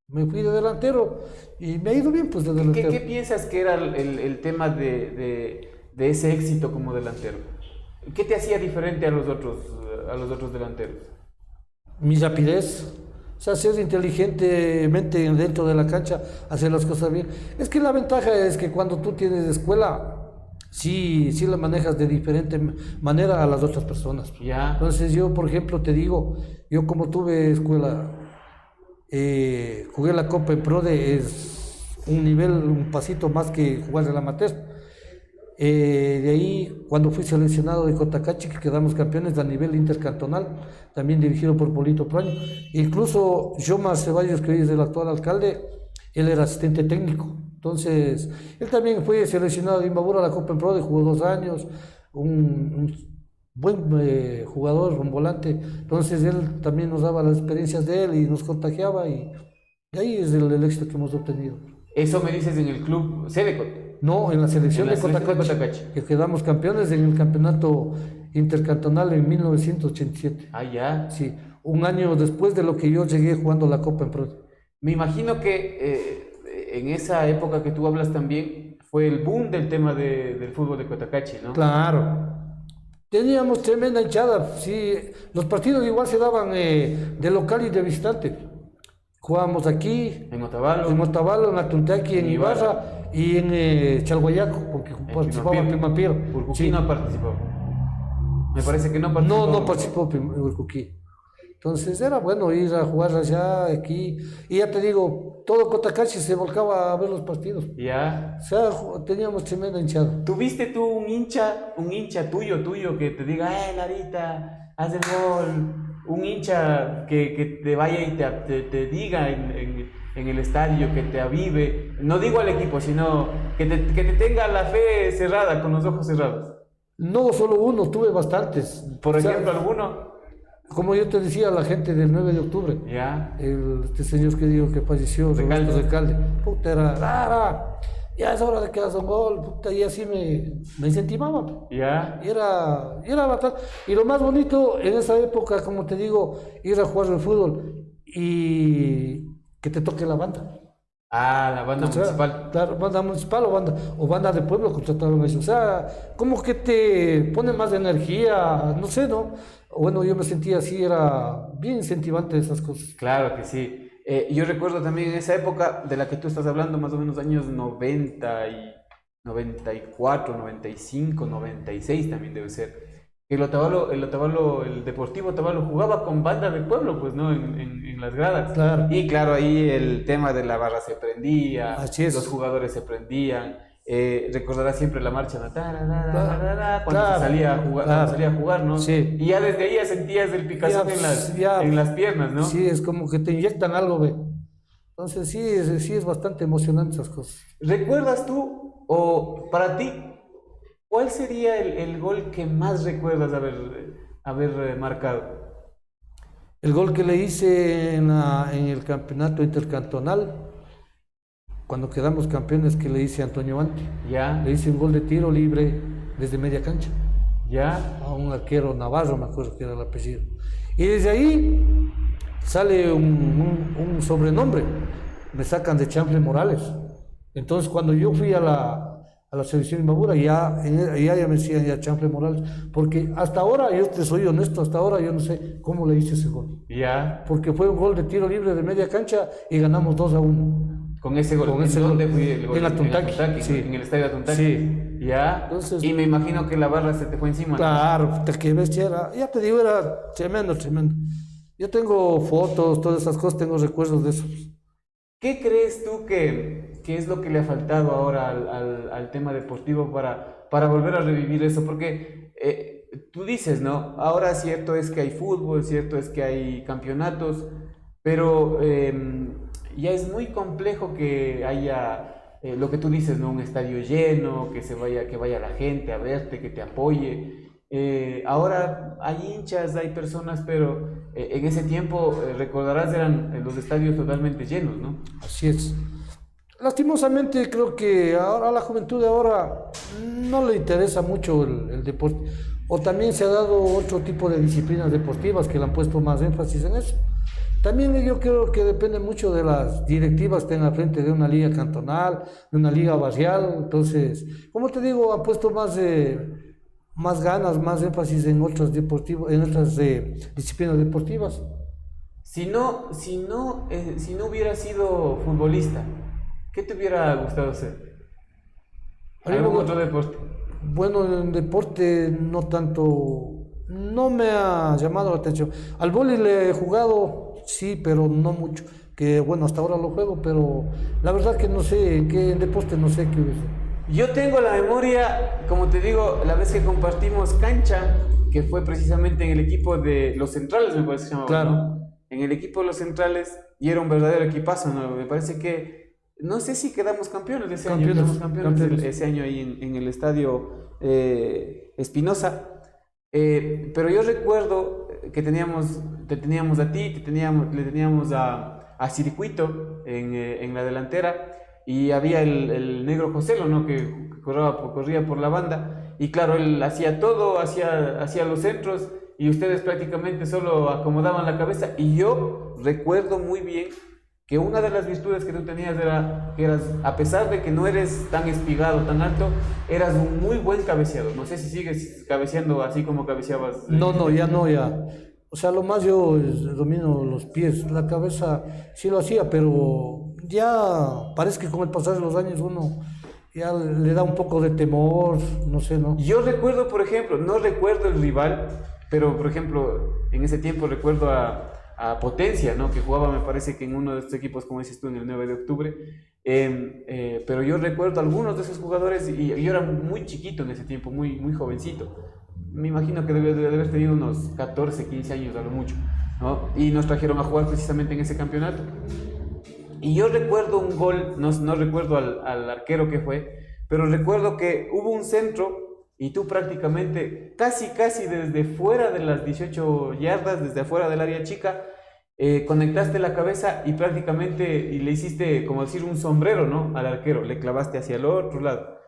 S8: me fui de delantero y me ha ido bien pues de delantero.
S7: ¿Qué piensas que era el tema de ese éxito como delantero? ¿Qué te hacía diferente a los otros delanteros?
S8: Mi rapidez, o sea, ser inteligentemente dentro de la cancha, hacer las cosas bien. Es que la ventaja es que cuando tú tienes escuela, sí la manejas de diferente manera a las otras personas.
S7: Ya.
S8: Entonces yo, por ejemplo, te digo, yo como tuve escuela, jugué la Copa en Prode, es un nivel, un pasito más que jugar en la amateur. De ahí, cuando fui seleccionado de Cotacachi, que quedamos campeones a nivel intercantonal, también dirigido por Polito Praño. Incluso Yomar Ceballos, que hoy es el actual alcalde, él era asistente técnico. Entonces, él también fue seleccionado de Imbabura a la Copa en Pro, jugó 2 años, un buen jugador, un volante. Entonces, él también nos daba las experiencias de él y nos contagiaba, y ahí es el éxito que hemos obtenido.
S7: Eso me dices en el club Cedecot.
S8: No, en la selección
S7: En la
S8: de
S7: selección de
S8: Cotacachi,
S7: Cotacachi.
S8: que quedamos campeones en el campeonato intercantonal en 1987.
S7: Ah, ya.
S8: Sí, un año después de lo que yo llegué jugando la Copa en Pro.
S7: Me imagino que en esa época que tú hablas también fue el boom del tema del fútbol de Cotacachi, ¿no?
S8: Claro. Teníamos tremenda hinchada, sí. Los partidos igual se daban de local y de visitante. Jugábamos aquí,
S7: En Otavalo.
S8: en Otavalo, en Atuntaqui, en Ibarra y en Chalhuayaco, porque participaba en Pimapiero.
S7: Urcuquí
S8: Sí.
S7: no participó. Me parece que no participó.
S8: No participó Urcuquí. Entonces era bueno ir a jugar allá, aquí. Y ya te digo, todo Cotacachi se volcaba a ver los partidos.
S7: Ya.
S8: O sea, teníamos tremenda hinchada.
S7: ¿Tuviste tú un hincha tuyo que te diga, Larita, haz el gol? Un hincha que te vaya y te diga en el estadio, que te avive, no digo al equipo, sino que te tenga la fe cerrada, con los ojos cerrados.
S8: No solo uno, tuve bastantes.
S7: Por
S8: O sea,
S7: ejemplo, alguno.
S8: como yo te decía, la gente del 9 de octubre.
S7: Ya.
S8: Este señor que digo que falleció, Roberto Recalde. Puta, era, ya es hora de que hagas un gol, puta, y así me incentivaba.
S7: Ya.
S8: Y era bastante. Y lo más bonito en esa época, como te digo, ir a jugar al fútbol y que te toque la banda.
S7: Ah, la banda
S8: O sea,
S7: municipal.
S8: Claro, banda municipal o banda de pueblo contrataban eso. O sea, como que te pone más de energía, no sé, ¿no? Bueno, yo me sentía así, era bien incentivante esas cosas.
S7: Claro que sí. Yo recuerdo también en esa época de la que tú estás hablando, más o menos años 90 y 94, 95, 96 también debe ser. el Deportivo Otavalo jugaba con banda de pueblo, pues, ¿no? En las gradas.
S8: Claro.
S7: Y claro, ahí el tema de la barra se prendía,
S8: Así es.
S7: los jugadores se prendían. Recordarás siempre la marcha, ¿no? Cuando
S8: Claro,
S7: se salía a jugar,
S8: claro.
S7: cuando salía a jugar, ¿no?
S8: Sí.
S7: Y ya desde ahí ya sentías el picazón en las piernas, ¿no?
S8: Sí, es como que te inyectan algo, ve. Entonces sí es bastante emocionante esas cosas.
S7: ¿Recuerdas tú, o para ti, cuál sería el gol que más recuerdas haber marcado?
S8: El gol que le hice en el campeonato intercantonal, cuando quedamos campeones, que le hice a Antonio Ante.
S7: Ya,
S8: Le hice un gol de tiro libre desde media cancha
S7: ya,
S8: a un arquero Navarro, me acuerdo que era el apellido. Y desde ahí sale un sobrenombre, me sacan de Chanfle Morales. Entonces cuando yo fui a la selección Imbabura, ya me decían ya Chanfle Morales, porque hasta ahora, yo te soy honesto, hasta ahora yo no sé cómo le hice ese gol,
S7: ya.
S8: porque fue un gol de tiro libre de media cancha y ganamos 2-1.
S7: Con ese gol.
S8: Con ese
S7: ¿En dónde
S8: gol.
S7: fue el gol?
S8: En la Tuntaki, sí.
S7: En el estadio de Tuntaki.
S8: Sí.
S7: Ya.
S8: Entonces-
S7: Y me imagino que la barra se te fue encima.
S8: Claro, te que ves, ya te digo, era tremendo, tremendo. Yo tengo fotos, todas esas cosas, tengo recuerdos de eso.
S7: ¿Qué crees tú que es lo que le ha faltado ahora al tema deportivo para volver a revivir eso? Porque tú dices, ¿no? Ahora cierto es que hay fútbol, cierto es que hay campeonatos, pero ya es muy complejo que haya lo que tú dices, ¿no? Un estadio lleno, que vaya la gente a verte, que te apoye. Ahora hay hinchas, hay personas, pero en ese tiempo, recordarás, eran los estadios totalmente llenos, ¿no?
S8: Así es. Lastimosamente creo que ahora a la juventud de ahora no le interesa mucho el deporte. O también se ha dado otro tipo de disciplinas deportivas que le han puesto más énfasis en eso. También yo creo que depende mucho de las directivas que estén al frente de una liga cantonal, de una liga barrial. Entonces, como te digo, han puesto más ganas, más énfasis en otras disciplinas deportivas.
S7: Si no hubiera sido futbolista, ¿qué te hubiera gustado hacer?
S8: A mí me
S7: ¿Algún
S8: gusta-
S7: otro deporte?
S8: Bueno, en deporte no tanto, no me ha llamado la atención. Al vóley le he jugado, sí, pero no mucho. Que bueno, hasta ahora lo juego, pero la verdad que no sé en qué deporte, no sé qué hubiese.
S7: Yo tengo la memoria, como te digo, la vez que compartimos cancha, que fue precisamente en el equipo de los Centrales, me parece que se llamaba,
S8: Claro.
S7: ¿no? En el equipo de los Centrales, y era un verdadero equipazo, ¿no? Me parece que, no sé si quedamos campeones ese año, quedamos campeones ese año ahí en el estadio Espinosa. Pero yo recuerdo que te teníamos a ti, le teníamos a Circuito en la delantera, y había el negro Joselo, ¿no? Que corría por la banda, y claro, él hacía todo, hacía los centros, y ustedes prácticamente solo acomodaban la cabeza. Y yo recuerdo muy bien que una de las virtudes que tú tenías era que eras, a pesar de que no eres tan espigado, tan alto, eras un muy buen cabeceador. No sé si sigues cabeceando así como cabeceabas.
S8: No, ya. O sea, lo más yo domino los pies, la cabeza sí lo hacía, pero ya parece que con el pasar de los años uno ya le da un poco de temor, no sé, ¿no?
S7: Yo recuerdo, por ejemplo, no recuerdo el rival, pero por ejemplo, en ese tiempo recuerdo a Potencia, ¿no? Que jugaba, me parece que en uno de estos equipos, como dices tú, en el 9 de octubre. Pero yo recuerdo algunos de esos jugadores, y yo era muy chiquito en ese tiempo, muy, muy jovencito. Me imagino que debe haber tenido unos 14, 15 años a lo mucho, ¿no? Y nos trajeron a jugar precisamente en ese campeonato. Y yo recuerdo un gol, no recuerdo al arquero que fue, pero recuerdo que hubo un centro y tú prácticamente, casi desde fuera de las 18 yardas, desde afuera del área chica, conectaste la cabeza y prácticamente le hiciste, como decir, un sombrero, ¿no? Al arquero, le clavaste hacia el otro lado.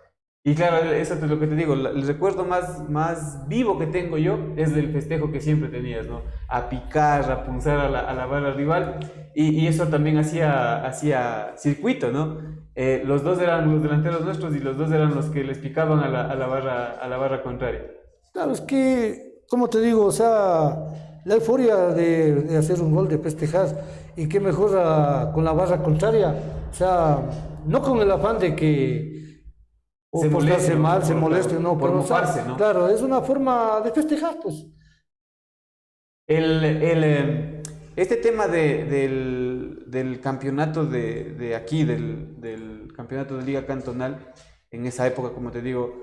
S7: Y claro, eso es lo que te digo, el recuerdo más vivo que tengo yo es del festejo que siempre tenías, ¿no? A picar, a punzar a la barra rival, y eso también hacía Circuito, ¿no? Los dos eran los delanteros nuestros y los dos eran los que les picaban a la barra contraria.
S8: Claro, es que, como te digo, o sea, la euforia de hacer un gol, de festejar, y qué mejor con la barra contraria, o sea, no con el afán de que o
S7: se
S8: portarse
S7: moleste,
S8: mal,
S7: ¿no?
S8: se
S7: Por-
S8: moleste, no,
S7: por
S8: pero, o sea,
S7: mofarse, ¿no?
S8: claro, es una forma de festejar, pues.
S7: Este tema del campeonato de aquí, del campeonato de Liga Cantonal, en esa época, como te digo,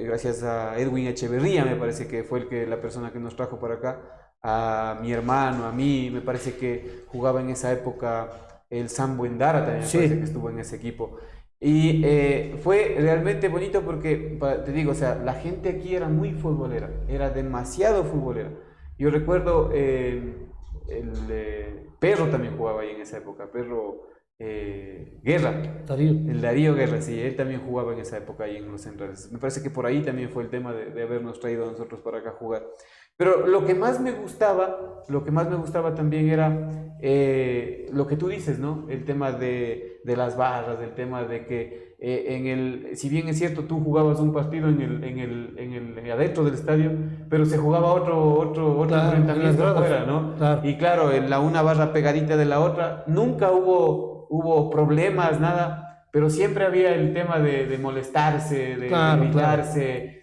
S7: gracias a Edwin Echeverría, me parece que fue la persona que nos trajo para acá, a mi hermano, a mí, me parece que jugaba en esa época el Sambo Endara, también me
S8: Sí.
S7: parece que estuvo en ese equipo. Y fue realmente bonito porque, te digo, o sea, la gente aquí era muy futbolera, era demasiado futbolera. Yo recuerdo Perro también jugaba ahí en esa época, Perro Guerra,
S8: Darío.
S7: el Darío Guerra, sí, él también jugaba en esa época ahí en los centrales. Me parece que por ahí también fue el tema de habernos traído a nosotros para acá a jugar. Pero lo que más me gustaba también era lo que tú dices, ¿no? El tema de las barras, el tema de que si bien es cierto, tú jugabas un partido adentro del estadio, pero se jugaba otro
S8: Claro, en las
S7: enfrentamiento
S8: gradas.
S7: afuera, ¿no?
S8: Claro.
S7: Y claro, una barra pegadita de la otra, nunca hubo problemas, nada, pero siempre había el tema de molestarse, de
S8: Claro,
S7: gritarse,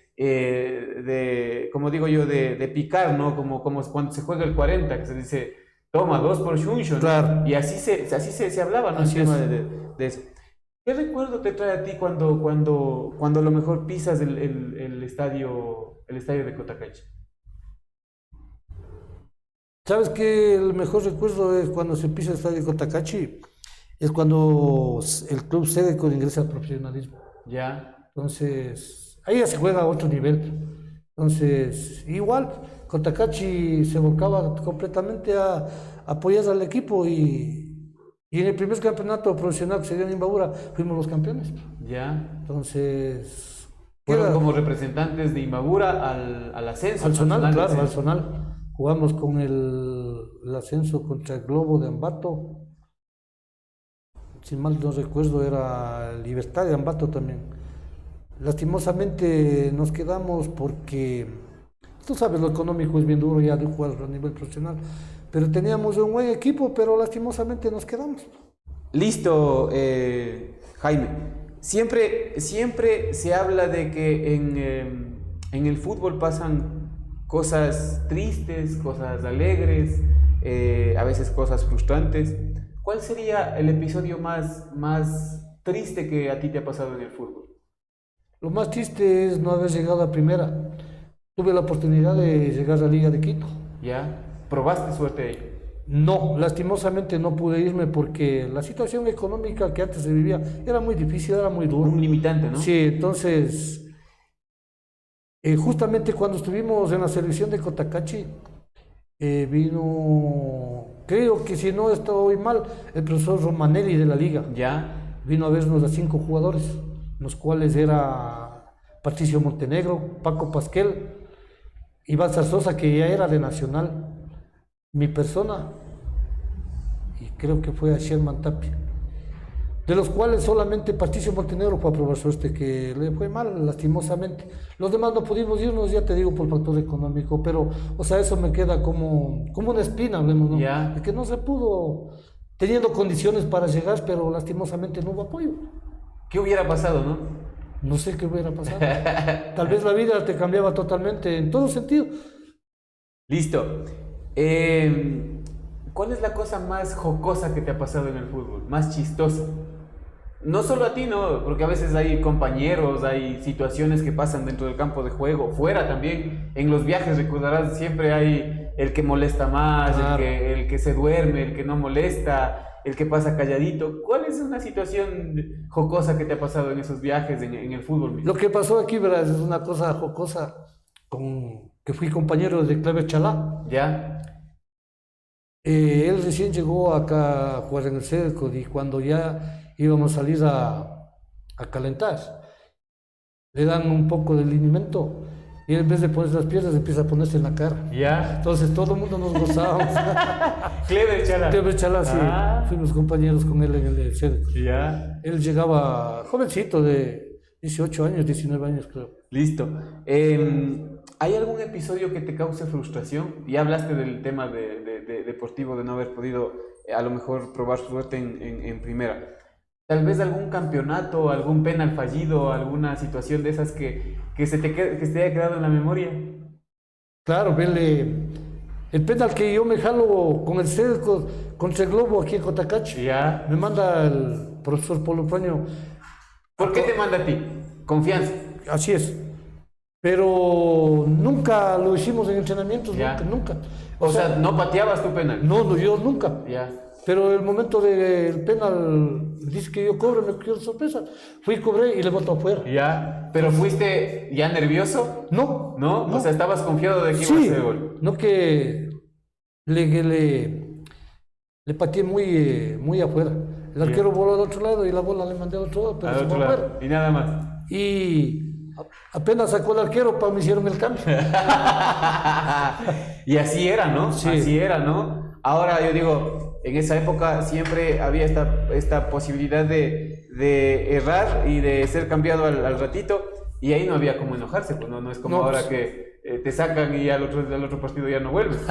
S7: como digo yo, de picar, ¿no? Como cuando se juega el 40, que se dice, toma, 2 por Shunshon, ¿no?
S8: Claro.
S7: Y así se hablaba, ¿no?
S8: Así
S7: El tema
S8: es.
S7: de eso. ¿Qué recuerdo te trae a ti cuando a lo mejor pisas el estadio de Cotacachi?
S8: ¿Sabes qué? El mejor recuerdo es cuando se pisa el estadio de Cotacachi, es cuando el club Sedeco ingresa al profesionalismo.
S7: Ya,
S8: Entonces, ahí ya se juega a otro nivel. Entonces, igual, Cotacachi se volcaba completamente a apoyar al equipo y en el primer campeonato profesional que se dio en Imbabura fuimos los campeones.
S7: ya.
S8: Entonces,
S7: Fueron
S8: era-
S7: como representantes de Imbabura al ascenso.
S8: al Zonal,
S7: nacional,
S8: claro, al
S7: ascenso.
S8: Zonal. Jugamos con el ascenso contra el Globo de Ambato. Si mal no recuerdo, era Libertad de Ambato también. Lastimosamente nos quedamos porque, tú sabes, lo económico es bien duro ya de jugar a nivel profesional. Pero teníamos un buen equipo, pero lastimosamente nos quedamos.
S7: Listo, Jaime. Siempre se habla de que en el fútbol pasan cosas tristes, cosas alegres, a veces cosas frustrantes. ¿Cuál sería el episodio más triste que a ti te ha pasado en el fútbol?
S8: Lo más triste es no haber llegado a primera. Tuve la oportunidad de llegar a la Liga de Quito.
S7: ¿Ya? ¿Probaste suerte ahí?
S8: No, lastimosamente no pude irme porque la situación económica que antes se vivía era muy difícil, era muy duro.
S7: Un limitante, ¿no?
S8: Sí, entonces, justamente cuando estuvimos en la selección de Cotacachi, vino, creo que si no estoy mal, el profesor Romanelli de la liga.
S7: ¿Ya?
S8: Vino a vernos a 5 jugadores, los cuales era Patricio Montenegro, Paco Pasquel, Iván Zarzosa, que ya era de Nacional, mi persona, y creo que fue a Sherman Tapia, de los cuales solamente Patricio Montenegro fue a probar suerte, que le fue mal, lastimosamente. Los demás no pudimos irnos, ya te digo, por factor económico, pero, o sea, eso me queda como una espina, hablemos, ¿no?
S7: Ya.
S8: De que no se pudo, teniendo condiciones para llegar, pero lastimosamente no hubo apoyo.
S7: ¿Qué hubiera pasado, no?
S8: No sé qué hubiera pasado. Tal vez la vida te cambiaba totalmente, en todo sentido.
S7: Listo. ¿Cuál es la cosa más jocosa que te ha pasado en el fútbol? Más chistosa. No solo a ti, ¿no? Porque a veces hay compañeros, hay situaciones que pasan dentro del campo de juego, fuera también. En los viajes, recordarás, siempre hay el que molesta más,
S8: Claro.
S7: el que se duerme, el que no molesta, el que pasa calladito. ¿Cuál es una situación jocosa que te ha pasado en esos viajes, en el fútbol mismo?
S8: Lo que pasó aquí, verás, es una cosa jocosa, que fui compañero de Clever Chalá.
S7: ¿Ya?
S8: Él recién llegó acá a jugar en el Cerco y cuando ya íbamos a salir a calentar, le dan un poco de linimento y él, en vez de ponerse las piernas empieza a ponerse en la cara.
S7: ¿Ya?
S8: Entonces todo el mundo nos gozábamos.
S7: Clever Chala.
S8: Clever Chalá, sí,
S7: Ah.
S8: fuimos compañeros con él en el Cerco.
S7: ¿Ya?
S8: Él llegaba jovencito de 18 años, 19 años creo.
S7: Listo. ¿Hay algún episodio que te cause frustración? Ya hablaste del tema de deportivo, de no haber podido a lo mejor probar suerte en primera. tal vez algún campeonato, algún penal fallido, alguna situación de esas que se te haya quedado en la memoria.
S8: Claro, vele, el penal que yo me jalo con el Cedco contra el Globo aquí en Cotacachi,
S7: Ya.
S8: me manda el profesor Polo Praño.
S7: ¿Por qué te manda a ti? Confianza.
S8: Así es. Pero nunca lo hicimos en entrenamientos,
S7: Ya.
S8: nunca.
S7: O sea, no pateabas tu penal.
S8: No, yo nunca.
S7: Ya.
S8: Pero el momento del penal, dice que yo cobro, me cogió de sorpresa. Fui, cobré y le boto afuera.
S7: Ya. Pero fuiste ya nervioso.
S8: No.
S7: ¿No? O sea, estabas confiado de que iba a
S8: Sí,
S7: hacer gol.
S8: no que le pateé muy afuera. El arquero voló al otro lado y la bola le mandé al otro lado, pero
S7: Al
S8: se
S7: otro
S8: fue
S7: lado.
S8: afuera.
S7: Y nada más.
S8: Y apenas sacó el arquero, me hicieron el cambio.
S7: Y así era, ¿no?
S8: Sí.
S7: Así era, ¿no? Ahora yo digo, en esa época siempre había esta posibilidad de errar y de ser cambiado al ratito, y ahí no había como enojarse, pues no es como
S8: No,
S7: ahora
S8: pues.
S7: que te sacan y al otro partido ya no vuelves,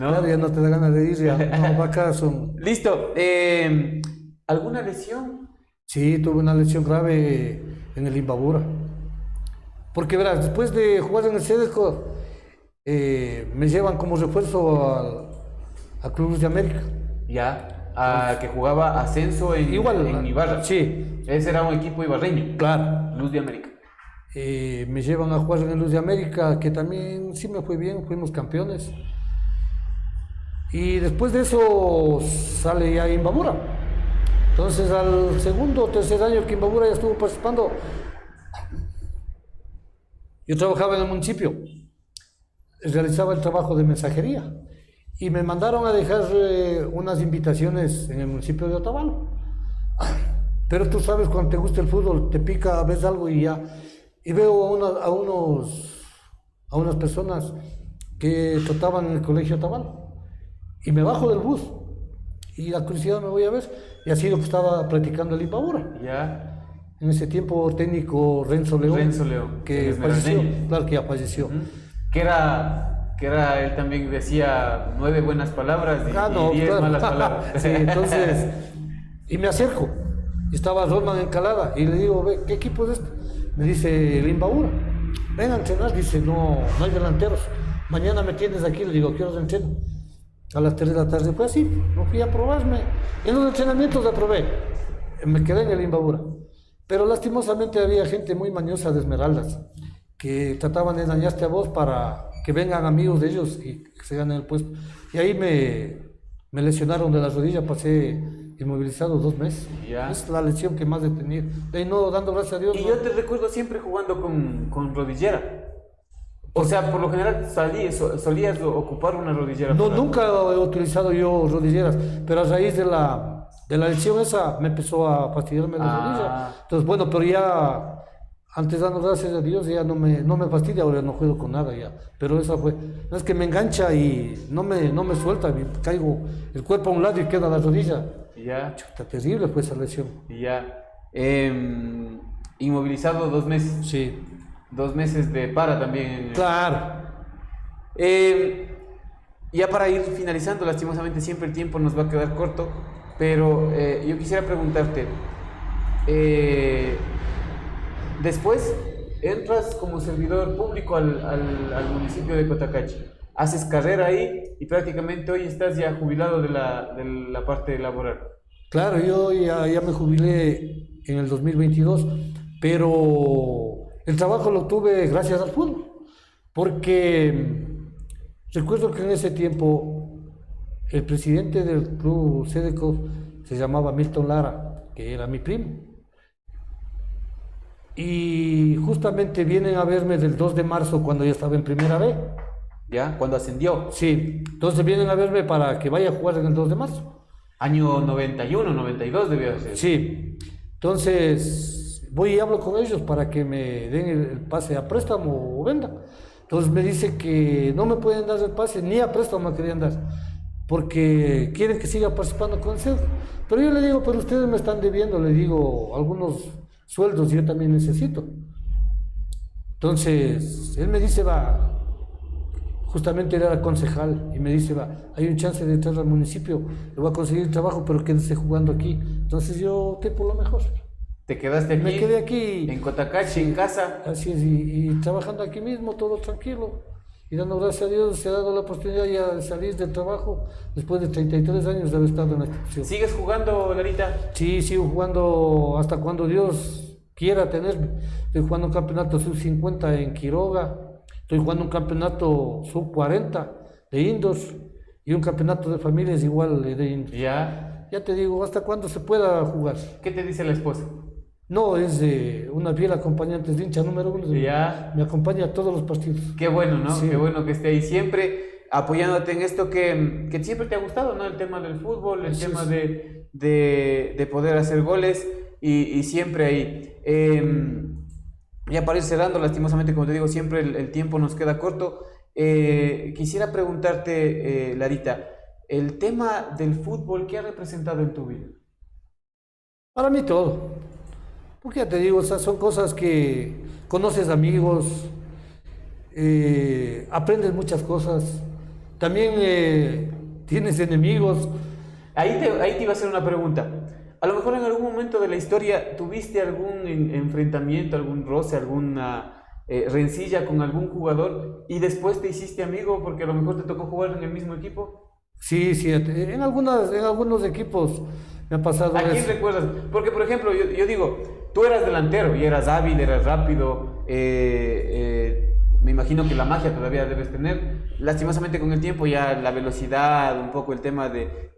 S7: ¿no?
S8: Claro, ya no te da ganas de ir, ya. No, acá son.
S7: Listo. ¿Alguna lesión?
S8: Sí, tuve una lesión grave en el Imbabura. Porque verás, después de jugar en el Cedco, me llevan como refuerzo al Club Luz de América.
S7: Ya, que jugaba ascenso en Ibarra.
S8: Sí,
S7: Ese era un equipo ibarreño,
S8: claro.
S7: Luz de América.
S8: Me llevan a jugar en el Luz de América, que también sí me fue bien, fuimos campeones. Y después de eso sale ya Imbabura. Entonces al segundo o tercer año que Imbabura ya estuvo participando, yo trabajaba en el municipio, realizaba el trabajo de mensajería y me mandaron a dejar unas invitaciones en el municipio de Otavalo. Pero tú sabes, cuando te gusta el fútbol, te pica, ves algo y ya. Y veo a unas personas que trataban en el colegio Otavalo. Y me bajo del bus y la curiosidad me voy a ver. Y así lo que estaba practicando el Imbabura.
S7: Ya.
S8: En ese tiempo técnico Renzo León, que
S7: es
S8: falleció,
S7: esmeraldeño.
S8: claro que ya falleció.
S7: Que era, él también decía 9 buenas palabras y 10
S8: claro.
S7: malas palabras.
S8: Sí, entonces, y me acerco, estaba Rodman en Calada, y le digo, ve, ¿qué equipo es este? Me dice el Imbabura, ven a entrenar, dice, no hay delanteros, mañana me tienes aquí, le digo, ¿qué horas entreno? A las 3 de la tarde, fue así, no fui a probarme, en los entrenamientos la probé, me quedé en el Imbabura, pero lastimosamente había gente muy mañosa de Esmeraldas, que trataban de dañarte a vos para que vengan amigos de ellos y que se ganen el puesto. Y ahí me lesionaron de la rodilla, pasé inmovilizado 2 meses.
S7: Ya.
S8: Es la lesión que más he tenido. De ahí no, dando gracias a Dios.
S7: Y
S8: no.
S7: yo te recuerdo siempre jugando con rodillera. O sea, por lo general solías ocupar una rodillera.
S8: No, nunca he utilizado yo rodilleras, pero a raíz de la lesión esa me empezó a fastidiarme la rodilla. Entonces, bueno, pero ya antes, dando gracias a Dios, ya no me fastidia, ahora no juego con nada ya. Pero esa fue, no es que me engancha y no me suelta, caigo el cuerpo a un lado y queda la rodilla.
S7: Ya.
S8: Está terrible fue esa lesión.
S7: Ya. Inmovilizado 2 meses.
S8: Sí.
S7: 2 meses de para también.
S8: Claro.
S7: Ya para ir finalizando, lastimosamente siempre el tiempo nos va a quedar corto, pero yo quisiera preguntarte, después entras como servidor público al municipio de Cotacachi, haces carrera ahí y prácticamente hoy estás ya jubilado de la parte laboral.
S8: Claro, yo ya me jubilé en el 2022, pero el trabajo lo tuve gracias al fútbol, porque recuerdo que en ese tiempo el presidente del club Cedco se llamaba Milton Lara, que era mi primo. Y justamente vienen a verme del 2 de marzo cuando yo estaba en Primera B.
S7: ¿Ya? Cuando ascendió.
S8: Sí, entonces vienen a verme para que vaya a jugar en el 2 de marzo.
S7: Año 91, 92 debió ser.
S8: Sí, entonces voy y hablo con ellos para que me den el pase a préstamo o venda. Entonces me dice que no me pueden dar el pase, ni a préstamo me querían dar, porque quieren que siga participando con el Cedco. Pero yo le digo, pero ustedes me están debiendo, le digo, algunos sueldos yo también necesito. Entonces él me dice, va, justamente él era concejal, y me dice, va, hay un chance de entrar al municipio, le voy a conseguir trabajo, pero quédese jugando aquí, Entonces yo opté por lo mejor.
S7: Te quedaste aquí.
S8: Me quedé aquí.
S7: En Cotacachi, en casa.
S8: Así es, y trabajando aquí mismo, todo tranquilo. Y dando gracias a Dios, se ha dado la oportunidad ya de salir del trabajo después de 33 años de haber estado en la institución.
S7: ¿Sigues jugando, Larita?
S8: Sí, sigo jugando hasta cuando Dios quiera tenerme. Estoy jugando un campeonato sub-50 en Quiroga, estoy jugando un campeonato sub-40 de indoors y un campeonato de familias igual de indoors. Ya te digo, hasta cuando se pueda jugar.
S7: ¿Qué te dice la esposa?
S8: No, es una fiel acompañante, es de hincha número 1. Me acompaña a todos los partidos.
S7: Qué bueno, ¿no?
S8: Sí.
S7: Qué bueno que esté ahí siempre apoyándote en esto que siempre te ha gustado, ¿no? El tema del fútbol, el tema de poder hacer goles y siempre ahí. Ya para ir cerrando, lastimosamente, como te digo, siempre el tiempo nos queda corto. Quisiera preguntarte, Larita, el tema del fútbol, ¿qué ha representado en tu vida?
S8: Para mí todo. Porque ya te digo, o sea, son cosas que conoces amigos, aprendes muchas cosas, también tienes enemigos.
S7: Ahí te iba a hacer una pregunta. A lo mejor en algún momento de la historia tuviste algún enfrentamiento, algún roce, alguna rencilla con algún jugador y después te hiciste amigo porque a lo mejor te tocó jugar en el mismo equipo.
S8: Sí, en algunos equipos me ha pasado
S7: ¿A
S8: eso.
S7: quién recuerdas? Porque, por ejemplo, yo digo, tú eras delantero y eras hábil, eras rápido, me imagino que la magia todavía debes tener. Lastimosamente con el tiempo ya la velocidad, un poco el tema de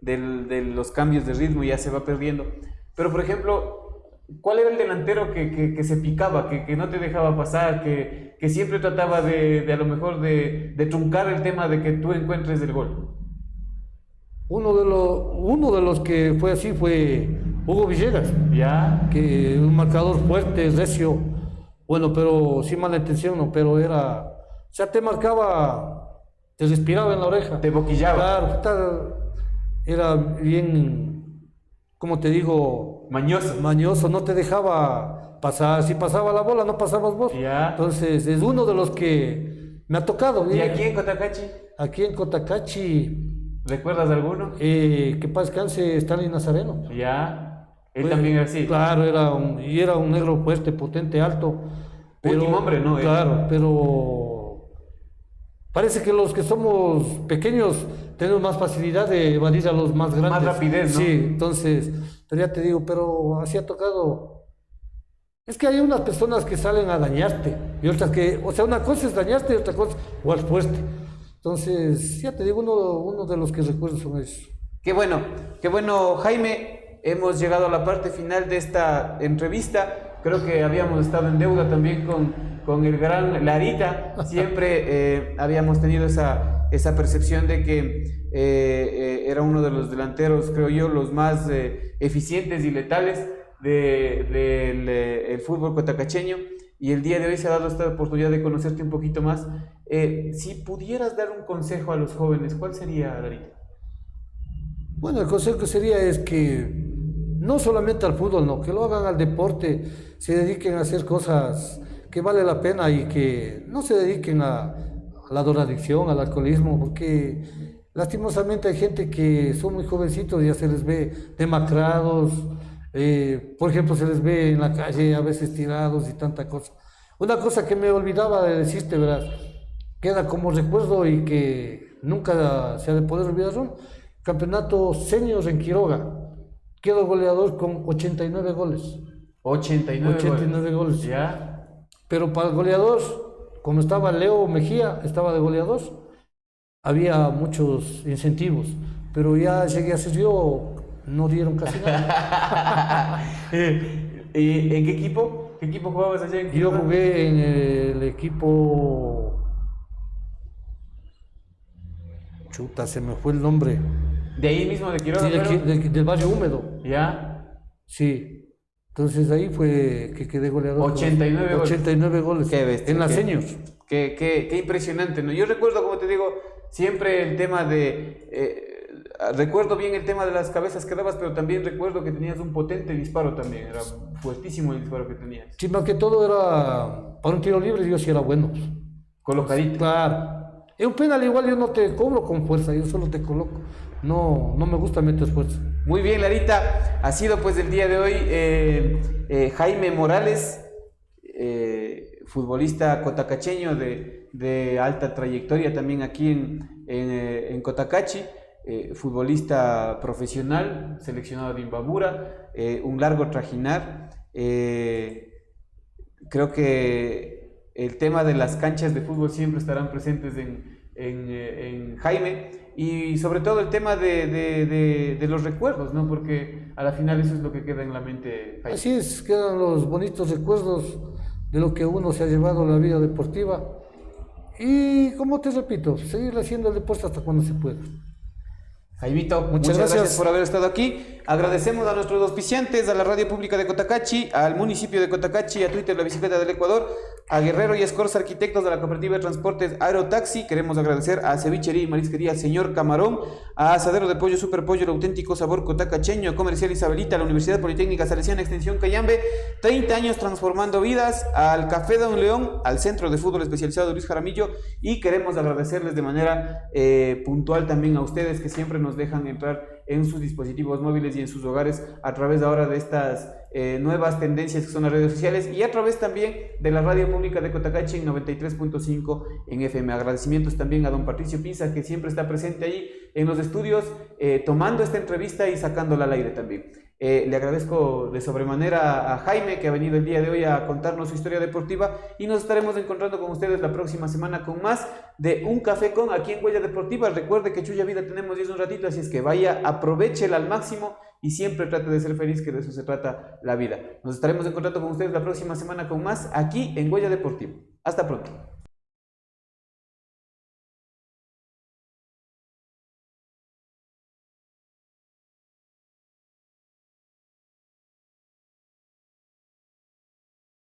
S7: los cambios de ritmo ya se va perdiendo. Pero, por ejemplo, ¿cuál era el delantero que se picaba, que no te dejaba pasar, que siempre trataba de a lo mejor de truncar el tema de que tú encuentres el gol?
S8: Uno de los que fue así fue Hugo Villegas, que un marcador fuerte, recio, bueno, pero sin mala intención, no, pero era, o sea, te marcaba, te respiraba en la oreja.
S7: Te boquillaba.
S8: Claro, era bien, como te digo, mañoso, no te dejaba pasar, si pasaba la bola no pasabas vos. Entonces, es uno de los que me ha tocado.
S7: ¿Y aquí en Cotacachi?
S8: Aquí en Cotacachi.
S7: ¿Recuerdas alguno?
S8: Que paz descanse Stanley Nazareno.
S7: Él también era así.
S8: Claro, era un negro fuerte, potente, alto.
S7: Último hombre, ¿no?
S8: Claro, pero parece que los que somos pequeños tenemos más facilidad de evadir a los más grandes.
S7: Más rapidez, ¿no?
S8: Sí, entonces, pero ya te digo, pero así ha tocado. Es que hay unas personas que salen a dañarte y otras que, o sea, una cosa es dañarte y otra cosa es jugar fuerte. Entonces, ya te digo, uno de los que recuerdo son esos. Qué
S7: bueno, Jaime. Hemos llegado a la parte final de esta entrevista. Creo que habíamos estado en deuda también con el gran Larita. Siempre habíamos tenido esa percepción de que era uno de los delanteros, creo yo, los más eficientes y letales del fútbol cotacacheño. Y el día de hoy se ha dado esta oportunidad de conocerte un poquito más. Si pudieras dar un consejo a los jóvenes, ¿cuál sería, Larita?
S8: Bueno, el consejo sería es que no solamente al fútbol, no, que lo hagan al deporte, se dediquen a hacer cosas que vale la pena y que no se dediquen a la drogadicción, al alcoholismo, porque lastimosamente hay gente que son muy jovencitos y ya se les ve demacrados. Por ejemplo, se les ve en la calle a veces tirados y tanta cosa. Una cosa que me olvidaba de decirte, ¿verdad? Queda como recuerdo y que nunca se ha de poder olvidar, son campeonato seniors en Quiroga. Quedó goleador con 89 goles.
S7: 89
S8: goles.
S7: Ya.
S8: Pero para el goleador, como estaba Leo Mejía, estaba de goleador, había muchos incentivos. Pero ya llegué a ser yo, no dieron casi nada.
S7: ¿Y en qué equipo? ¿Qué equipo jugabas allá en
S8: Yo
S7: Quiroga?
S8: jugué en el equipo... Chuta, se me fue el nombre.
S7: ¿De ahí mismo de Quiroga?
S8: Sí, del barrio húmedo.
S7: ¿Ya?
S8: Sí. Entonces ahí fue que quedé goleador.
S7: 89 goles.
S8: 89 goles.
S7: Qué bestia.
S8: En las seniors.
S7: Qué impresionante, ¿no? Yo recuerdo, como te digo, siempre el tema de... recuerdo bien el tema de las cabezas que dabas, pero también recuerdo que tenías un potente disparo también. Era fuertísimo el disparo que tenías.
S8: Sí, más que todo era... Para un tiro libre yo sí era bueno.
S7: Colocadito.
S8: Claro. En un penal igual yo no te cobro con fuerza, yo solo te coloco. no me gusta meter esfuerzo.
S7: Muy bien, Larita, ha sido pues el día de hoy Jaime Morales, futbolista cotacacheño de alta trayectoria también aquí en Cotacachi, futbolista profesional, seleccionado de Imbabura, un largo trajinar. Creo que el tema de las canchas de fútbol siempre estarán presentes en Jaime, y sobre todo el tema de los recuerdos, ¿no? Porque a la final eso es lo que queda en la mente, Jaime.
S8: Así es, quedan los bonitos recuerdos de lo que uno se ha llevado a la vida deportiva. Y como te repito, seguir haciendo el deporte hasta cuando se pueda.
S7: Jaimito, muchas gracias por haber estado aquí. Agradecemos a nuestros auspiciantes, a la Radio Pública de Cotacachi, al municipio de Cotacachi, a Twitter La Bicicleta del Ecuador, a Guerrero y Escorza Arquitectos de la Cooperativa de Transportes Aerotaxi. Queremos agradecer a Cevichería y Marisquería Señor Camarón, a Asadero de Pollo Super Pollo, el auténtico sabor cotacacheño, a Comercial Isabelita, a la Universidad Politécnica Salesiana Extensión Cayambe, 30 años transformando vidas, al Café Don León, al Centro de Fútbol Especializado Luis Jaramillo, y queremos agradecerles de manera puntual también a ustedes que siempre nos dejan entrar en sus dispositivos móviles y en sus hogares a través ahora de estas nuevas tendencias que son las redes sociales, y a través también de la Radio Pública de Cotacachi en 93.5 en FM. Agradecimientos también a don Patricio Pisa, que siempre está presente ahí en los estudios tomando esta entrevista y sacándola al aire también. Le agradezco de sobremanera a Jaime, que ha venido el día de hoy a contarnos su historia deportiva, y nos estaremos encontrando con ustedes la próxima semana con más de Un Café Con aquí en Huella Deportiva. Recuerde que Chuya Vida tenemos 10 un ratito, así es que vaya, aprovéchela al máximo y siempre trate de ser feliz, que de eso se trata la vida. Nos estaremos encontrando con ustedes la próxima semana con más aquí en Huella Deportiva. Hasta pronto.